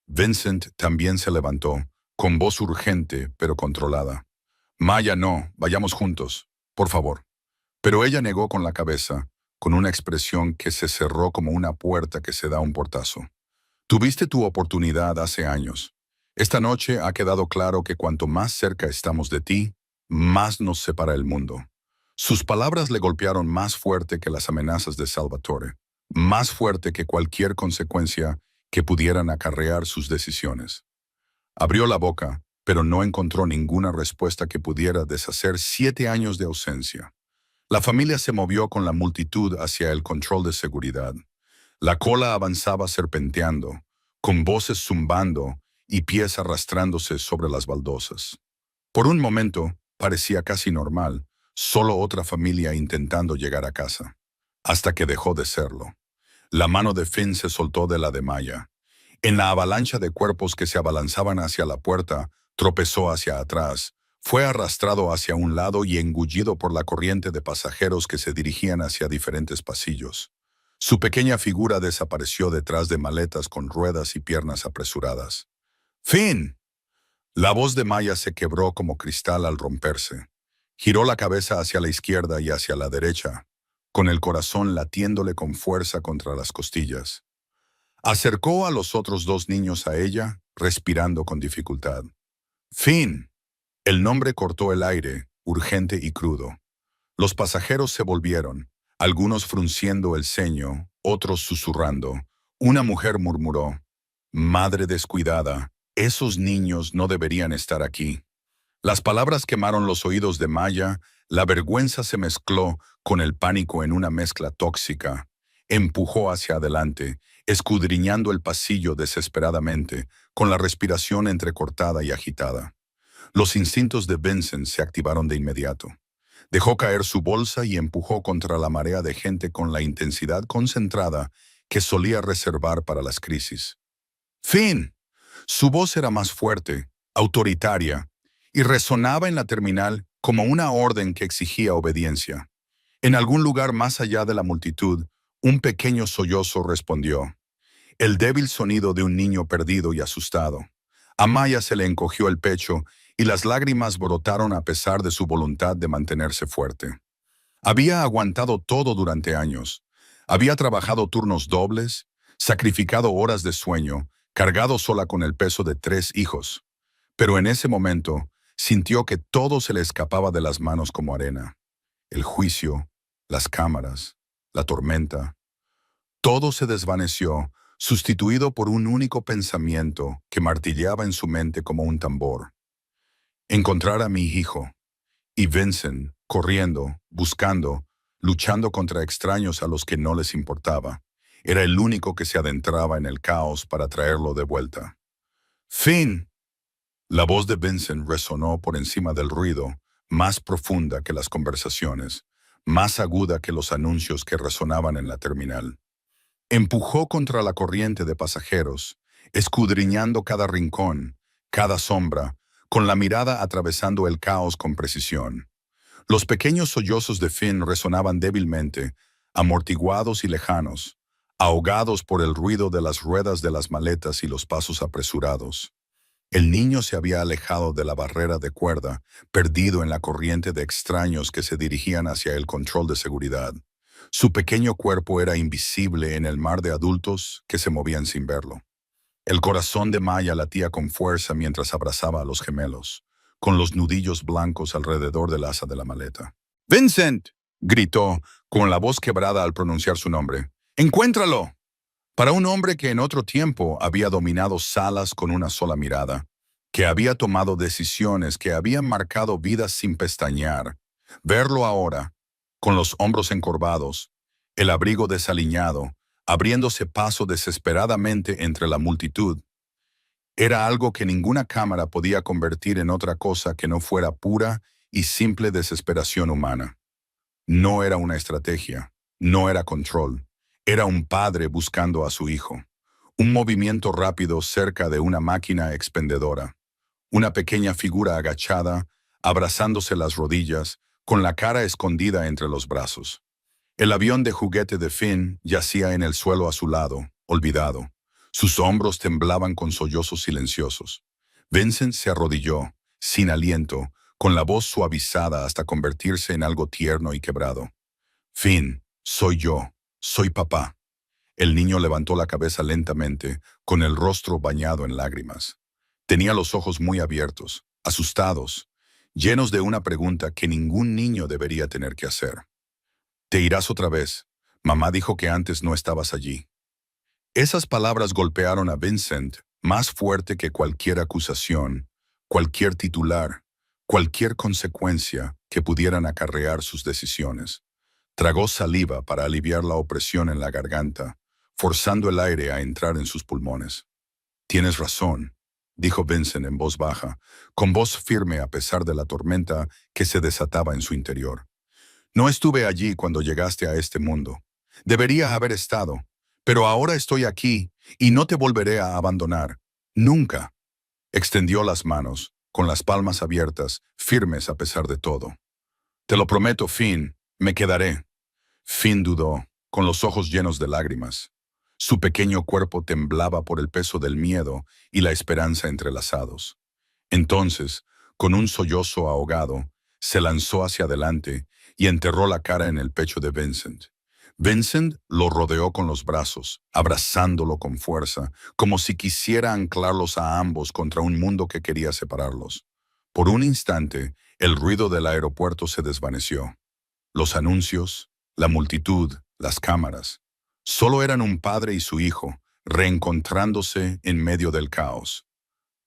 Vincent también se levantó, con voz urgente pero controlada. «Maya, no, vayamos juntos, por favor». Pero ella negó con la cabeza, con una expresión que se cerró como una puerta que se da un portazo. «Tuviste tu oportunidad hace años. Esta noche ha quedado claro que cuanto más cerca estamos de ti, más nos separa el mundo». Sus palabras le golpearon más fuerte que las amenazas de Salvatore, más fuerte que cualquier consecuencia que pudieran acarrear sus decisiones. Abrió la boca, pero no encontró ninguna respuesta que pudiera deshacer 7 años de ausencia. La familia se movió con la multitud hacia el control de seguridad. La cola avanzaba serpenteando, con voces zumbando y pies arrastrándose sobre las baldosas. Por un momento, parecía casi normal, solo otra familia intentando llegar a casa, hasta que dejó de serlo. La mano de Finn se soltó de la de Maya. En la avalancha de cuerpos que se abalanzaban hacia la puerta, tropezó hacia atrás, fue arrastrado hacia un lado y engullido por la corriente de pasajeros que se dirigían hacia diferentes pasillos. Su pequeña figura desapareció detrás de maletas con ruedas y piernas apresuradas. «¡Finn!». La voz de Maya se quebró como cristal al romperse. Giró la cabeza hacia la izquierda y hacia la derecha, con el corazón latiéndole con fuerza contra las costillas. Acercó a los otros 2 niños a ella, respirando con dificultad. «¡Finn!». El nombre cortó el aire, urgente y crudo. Los pasajeros se volvieron, algunos frunciendo el ceño, otros susurrando. Una mujer murmuró: «Madre descuidada, esos niños no deberían estar aquí». Las palabras quemaron los oídos de Maya, la vergüenza se mezcló con el pánico en una mezcla tóxica. Empujó hacia adelante, escudriñando el pasillo desesperadamente, con la respiración entrecortada y agitada. Los instintos de Vincent se activaron de inmediato. Dejó caer su bolsa y empujó contra la marea de gente con la intensidad concentrada que solía reservar para las crisis. «¡Finn!». Su voz era más fuerte, autoritaria, y resonaba en la terminal como una orden que exigía obediencia. En algún lugar más allá de la multitud, un pequeño sollozo respondió. El débil sonido de un niño perdido y asustado. A Maya se le encogió el pecho y las lágrimas brotaron a pesar de su voluntad de mantenerse fuerte. Había aguantado todo durante años. Había trabajado turnos dobles, sacrificado horas de sueño, cargado sola con el peso de 3 hijos. Pero en ese momento, sintió que todo se le escapaba de las manos como arena. El juicio, las cámaras, la tormenta. Todo se desvaneció, sustituido por un único pensamiento que martilleaba en su mente como un tambor. Encontrar a mi hijo. Y Vincent, corriendo, buscando, luchando contra extraños a los que no les importaba. Era el único que se adentraba en el caos para traerlo de vuelta. «¡Finn!». La voz de Vincent resonó por encima del ruido, más profunda que las conversaciones, más aguda que los anuncios que resonaban en la terminal. Empujó contra la corriente de pasajeros, escudriñando cada rincón, cada sombra, con la mirada atravesando el caos con precisión. Los pequeños sollozos de Finn resonaban débilmente, amortiguados y lejanos, ahogados por el ruido de las ruedas de las maletas y los pasos apresurados. El niño se había alejado de la barrera de cuerda, perdido en la corriente de extraños que se dirigían hacia el control de seguridad. Su pequeño cuerpo era invisible en el mar de adultos que se movían sin verlo. El corazón de Maya latía con fuerza mientras abrazaba a los gemelos, con los nudillos blancos alrededor del asa de la maleta. «¡Vincent!», gritó, con la voz quebrada al pronunciar su nombre. «¡Encuéntralo!». Para un hombre que en otro tiempo había dominado salas con una sola mirada, que había tomado decisiones que habían marcado vidas sin pestañear, verlo ahora, con los hombros encorvados, el abrigo desaliñado, abriéndose paso desesperadamente entre la multitud, era algo que ninguna cámara podía convertir en otra cosa que no fuera pura y simple desesperación humana. No era una estrategia, no era control, era un padre buscando a su hijo. Un movimiento rápido cerca de una máquina expendedora. Una pequeña figura agachada, abrazándose las rodillas, con la cara escondida entre los brazos. El avión de juguete de Finn yacía en el suelo a su lado, olvidado. Sus hombros temblaban con sollozos silenciosos. Vincent se arrodilló, sin aliento, con la voz suavizada hasta convertirse en algo tierno y quebrado. «Finn, soy yo, soy papá». El niño levantó la cabeza lentamente, con el rostro bañado en lágrimas. Tenía los ojos muy abiertos, asustados, llenos de una pregunta que ningún niño debería tener que hacer. «¿Te irás otra vez? Mamá dijo que antes no estabas allí». Esas palabras golpearon a Vincent más fuerte que cualquier acusación, cualquier titular, cualquier consecuencia que pudieran acarrear sus decisiones. Tragó saliva para aliviar la opresión en la garganta, forzando el aire a entrar en sus pulmones. «Tienes razón», dijo Vincent en voz baja, con voz firme a pesar de la tormenta que se desataba en su interior. «No estuve allí cuando llegaste a este mundo. Debería haber estado, pero ahora estoy aquí y no te volveré a abandonar. Nunca». Extendió las manos, con las palmas abiertas, firmes a pesar de todo. «Te lo prometo, Finn, me quedaré». Finn dudó, con los ojos llenos de lágrimas. Su pequeño cuerpo temblaba por el peso del miedo y la esperanza entrelazados. Entonces, con un sollozo ahogado, se lanzó hacia adelante y enterró la cara en el pecho de Vincent. Vincent lo rodeó con los brazos, abrazándolo con fuerza, como si quisiera anclarlos a ambos contra un mundo que quería separarlos. Por un instante, el ruido del aeropuerto se desvaneció. Los anuncios, la multitud, las cámaras. Solo eran un padre y su hijo, reencontrándose en medio del caos.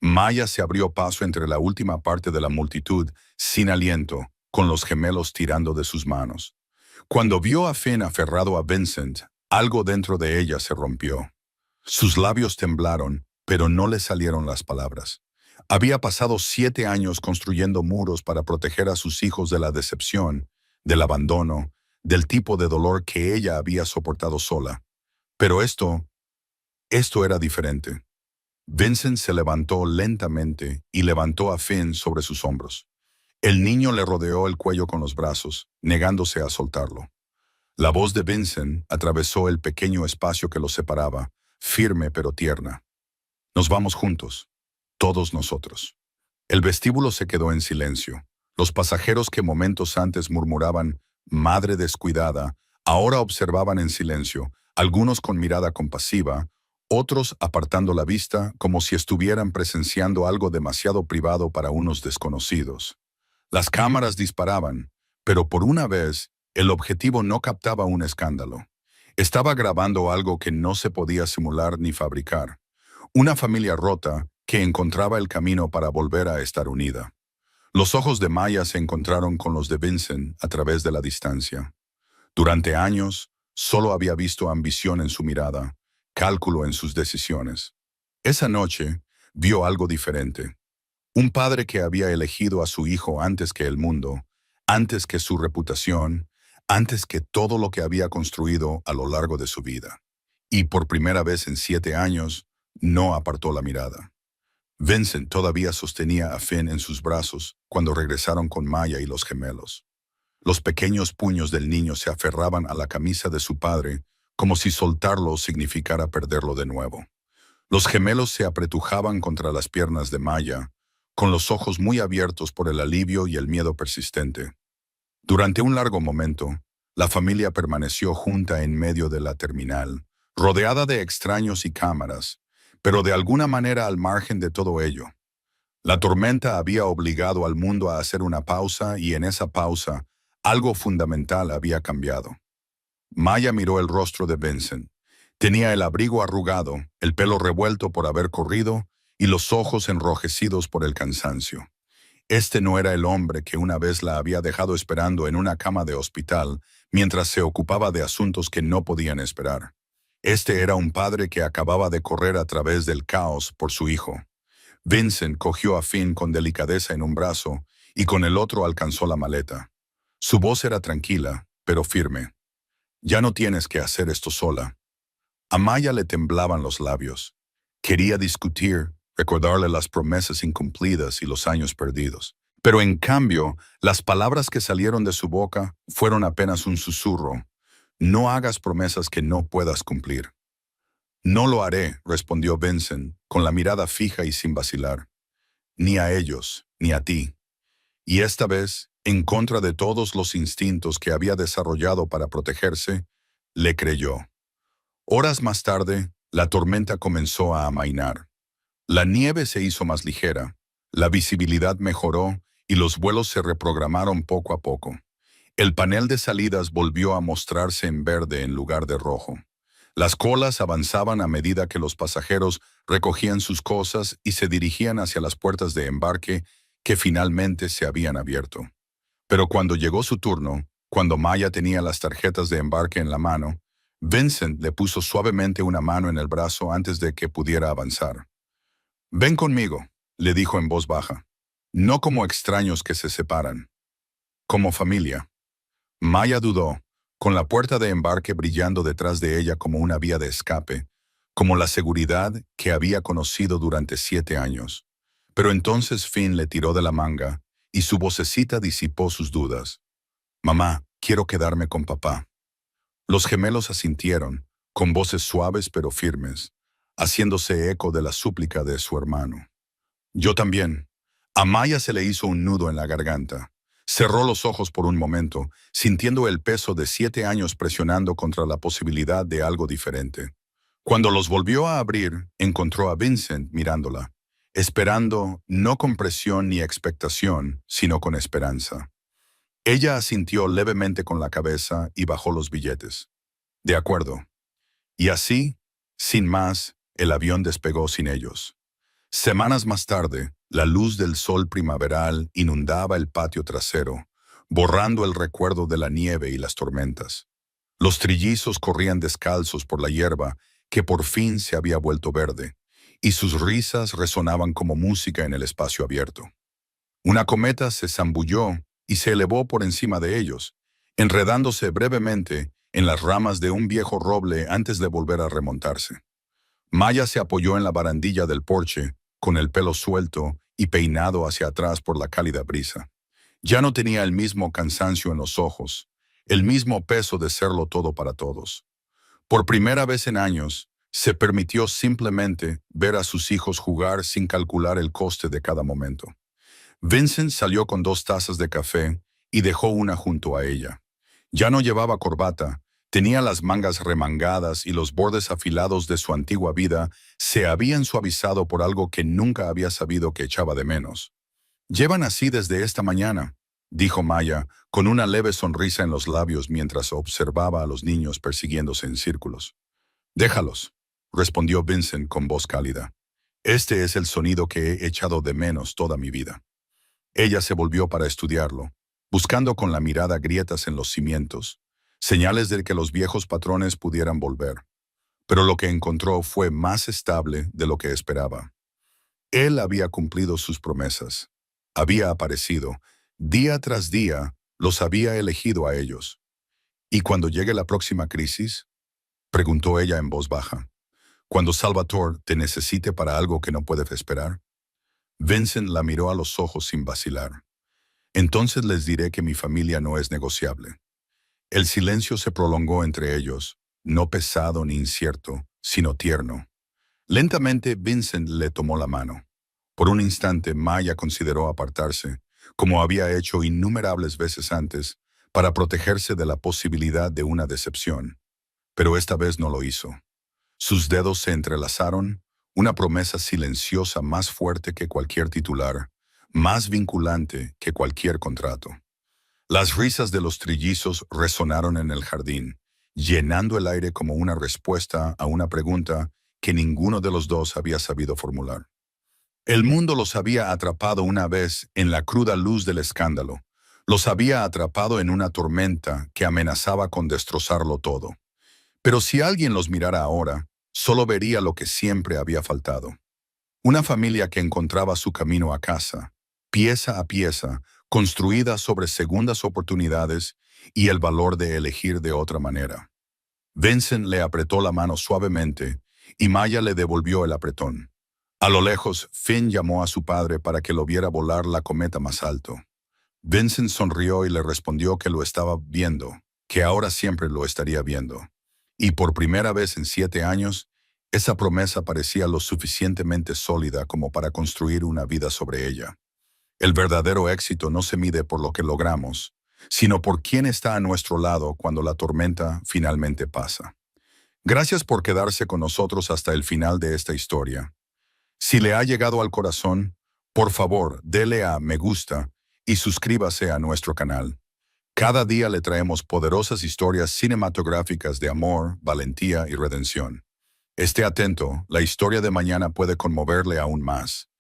Maya se abrió paso entre la última parte de la multitud, sin aliento, con los gemelos tirando de sus manos. Cuando vio a Finn aferrado a Vincent, algo dentro de ella se rompió. Sus labios temblaron, pero no le salieron las palabras. Había pasado 7 años construyendo muros para proteger a sus hijos de la decepción, del abandono, del tipo de dolor que ella había soportado sola. Pero esto era diferente. Vincent se levantó lentamente y levantó a Finn sobre sus hombros. El niño le rodeó el cuello con los brazos, negándose a soltarlo. La voz de Vincent atravesó el pequeño espacio que los separaba, firme pero tierna. «Nos vamos juntos, todos nosotros». El vestíbulo se quedó en silencio. Los pasajeros que momentos antes murmuraban «madre descuidada», ahora observaban en silencio, algunos con mirada compasiva, otros apartando la vista como si estuvieran presenciando algo demasiado privado para unos desconocidos. Las cámaras disparaban, pero por una vez, el objetivo no captaba un escándalo. Estaba grabando algo que no se podía simular ni fabricar. Una familia rota que encontraba el camino para volver a estar unida. Los ojos de Maya se encontraron con los de Vincent a través de la distancia. Durante años, solo había visto ambición en su mirada, cálculo en sus decisiones. Esa noche, vio algo diferente. Un padre que había elegido a su hijo antes que el mundo, antes que su reputación, antes que todo lo que había construido a lo largo de su vida. Y por primera vez en 7 años, no apartó la mirada. Vincent todavía sostenía a Finn en sus brazos cuando regresaron con Maya y los gemelos. Los pequeños puños del niño se aferraban a la camisa de su padre, como si soltarlo significara perderlo de nuevo. Los gemelos se apretujaban contra las piernas de Maya, con los ojos muy abiertos por el alivio y el miedo persistente. Durante un largo momento, la familia permaneció junta en medio de la terminal, rodeada de extraños y cámaras, pero de alguna manera al margen de todo ello. La tormenta había obligado al mundo a hacer una pausa y en esa pausa, algo fundamental había cambiado. Maya miró el rostro de Vincent. Tenía el abrigo arrugado, el pelo revuelto por haber corrido y los ojos enrojecidos por el cansancio. Este no era el hombre que una vez la había dejado esperando en una cama de hospital mientras se ocupaba de asuntos que no podían esperar. Este era un padre que acababa de correr a través del caos por su hijo. Vincent cogió a Finn con delicadeza en un brazo y con el otro alcanzó la maleta. Su voz era tranquila, pero firme. «Ya no tienes que hacer esto sola». A Maya le temblaban los labios. Quería discutir, recordarle las promesas incumplidas y los años perdidos. Pero en cambio, las palabras que salieron de su boca fueron apenas un susurro. «No hagas promesas que no puedas cumplir». «No lo haré», respondió Vincent, con la mirada fija y sin vacilar. «Ni a ellos, ni a ti». Y esta vez, en contra de todos los instintos que había desarrollado para protegerse, le creyó. Horas más tarde, la tormenta comenzó a amainar. La nieve se hizo más ligera, la visibilidad mejoró y los vuelos se reprogramaron poco a poco. El panel de salidas volvió a mostrarse en verde en lugar de rojo. Las colas avanzaban a medida que los pasajeros recogían sus cosas y se dirigían hacia las puertas de embarque que finalmente se habían abierto. Pero cuando llegó su turno, cuando Maya tenía las tarjetas de embarque en la mano, Vincent le puso suavemente una mano en el brazo antes de que pudiera avanzar. «Ven conmigo», le dijo en voz baja. «No como extraños que se separan. Como familia». Maya dudó, con la puerta de embarque brillando detrás de ella como una vía de escape, como la seguridad que había conocido durante 7 años. Pero entonces Finn le tiró de la manga y su vocecita disipó sus dudas. «Mamá, quiero quedarme con papá». Los gemelos asintieron, con voces suaves pero firmes, haciéndose eco de la súplica de su hermano. «Yo también». A Maya se le hizo un nudo en la garganta. Cerró los ojos por un momento, sintiendo el peso de 7 años presionando contra la posibilidad de algo diferente. Cuando los volvió a abrir, encontró a Vincent mirándola, esperando no con presión ni expectación, sino con esperanza. Ella asintió levemente con la cabeza y bajó los billetes. «De acuerdo». Y así, sin más, el avión despegó sin ellos. Semanas más tarde, la luz del sol primaveral inundaba el patio trasero, borrando el recuerdo de la nieve y las tormentas. Los trillizos corrían descalzos por la hierba que por fin se había vuelto verde, y sus risas resonaban como música en el espacio abierto. Una cometa se zambulló y se elevó por encima de ellos, enredándose brevemente en las ramas de un viejo roble antes de volver a remontarse. Maya se apoyó en la barandilla del porche, con el pelo suelto y peinado hacia atrás por la cálida brisa. Ya no tenía el mismo cansancio en los ojos, el mismo peso de serlo todo para todos. Por primera vez en años, se permitió simplemente ver a sus hijos jugar sin calcular el coste de cada momento. Vincent salió con 2 tazas de café y dejó una junto a ella. Ya no llevaba corbata, tenía las mangas remangadas y los bordes afilados de su antigua vida se habían suavizado por algo que nunca había sabido que echaba de menos. «Llevan así desde esta mañana», dijo Maya, con una leve sonrisa en los labios mientras observaba a los niños persiguiéndose en círculos. «Déjalos», respondió Vincent con voz cálida. «Este es el sonido que he echado de menos toda mi vida». Ella se volvió para estudiarlo, buscando con la mirada grietas en los cimientos, señales de que los viejos patrones pudieran volver. Pero lo que encontró fue más estable de lo que esperaba. Él había cumplido sus promesas. Había aparecido. Día tras día los había elegido a ellos. «¿Y cuando llegue la próxima crisis?», preguntó ella en voz baja. «¿Cuando Salvatore te necesite para algo que no puedes esperar?». Vincent la miró a los ojos sin vacilar. Entonces les diré que mi familia no es negociable. El silencio se prolongó entre ellos, no pesado ni incierto, sino tierno. Lentamente Vincent le tomó la mano. Por un instante Maya consideró apartarse, como había hecho innumerables veces antes, para protegerse de la posibilidad de una decepción. Pero esta vez no lo hizo. Sus dedos se entrelazaron, una promesa silenciosa más fuerte que cualquier titular, más vinculante que cualquier contrato. Las risas de los trillizos resonaron en el jardín, llenando el aire como una respuesta a una pregunta que ninguno de los dos había sabido formular. El mundo los había atrapado una vez en la cruda luz del escándalo. Los había atrapado en una tormenta que amenazaba con destrozarlo todo. Pero si alguien los mirara ahora, solo vería lo que siempre había faltado. Una familia que encontraba su camino a casa, pieza a pieza, construida sobre segundas oportunidades y el valor de elegir de otra manera. Vincent le apretó la mano suavemente y Maya le devolvió el apretón. A lo lejos, Finn llamó a su padre para que lo viera volar la cometa más alto. Vincent sonrió y le respondió que lo estaba viendo, que ahora siempre lo estaría viendo. Y por primera vez en 7 años, esa promesa parecía lo suficientemente sólida como para construir una vida sobre ella. El verdadero éxito no se mide por lo que logramos, sino por quién está a nuestro lado cuando la tormenta finalmente pasa. Gracias por quedarse con nosotros hasta el final de esta historia. Si le ha llegado al corazón, por favor, dele a me gusta y suscríbase a nuestro canal. Cada día le traemos poderosas historias cinematográficas de amor, valentía y redención. Esté atento, la historia de mañana puede conmoverle aún más.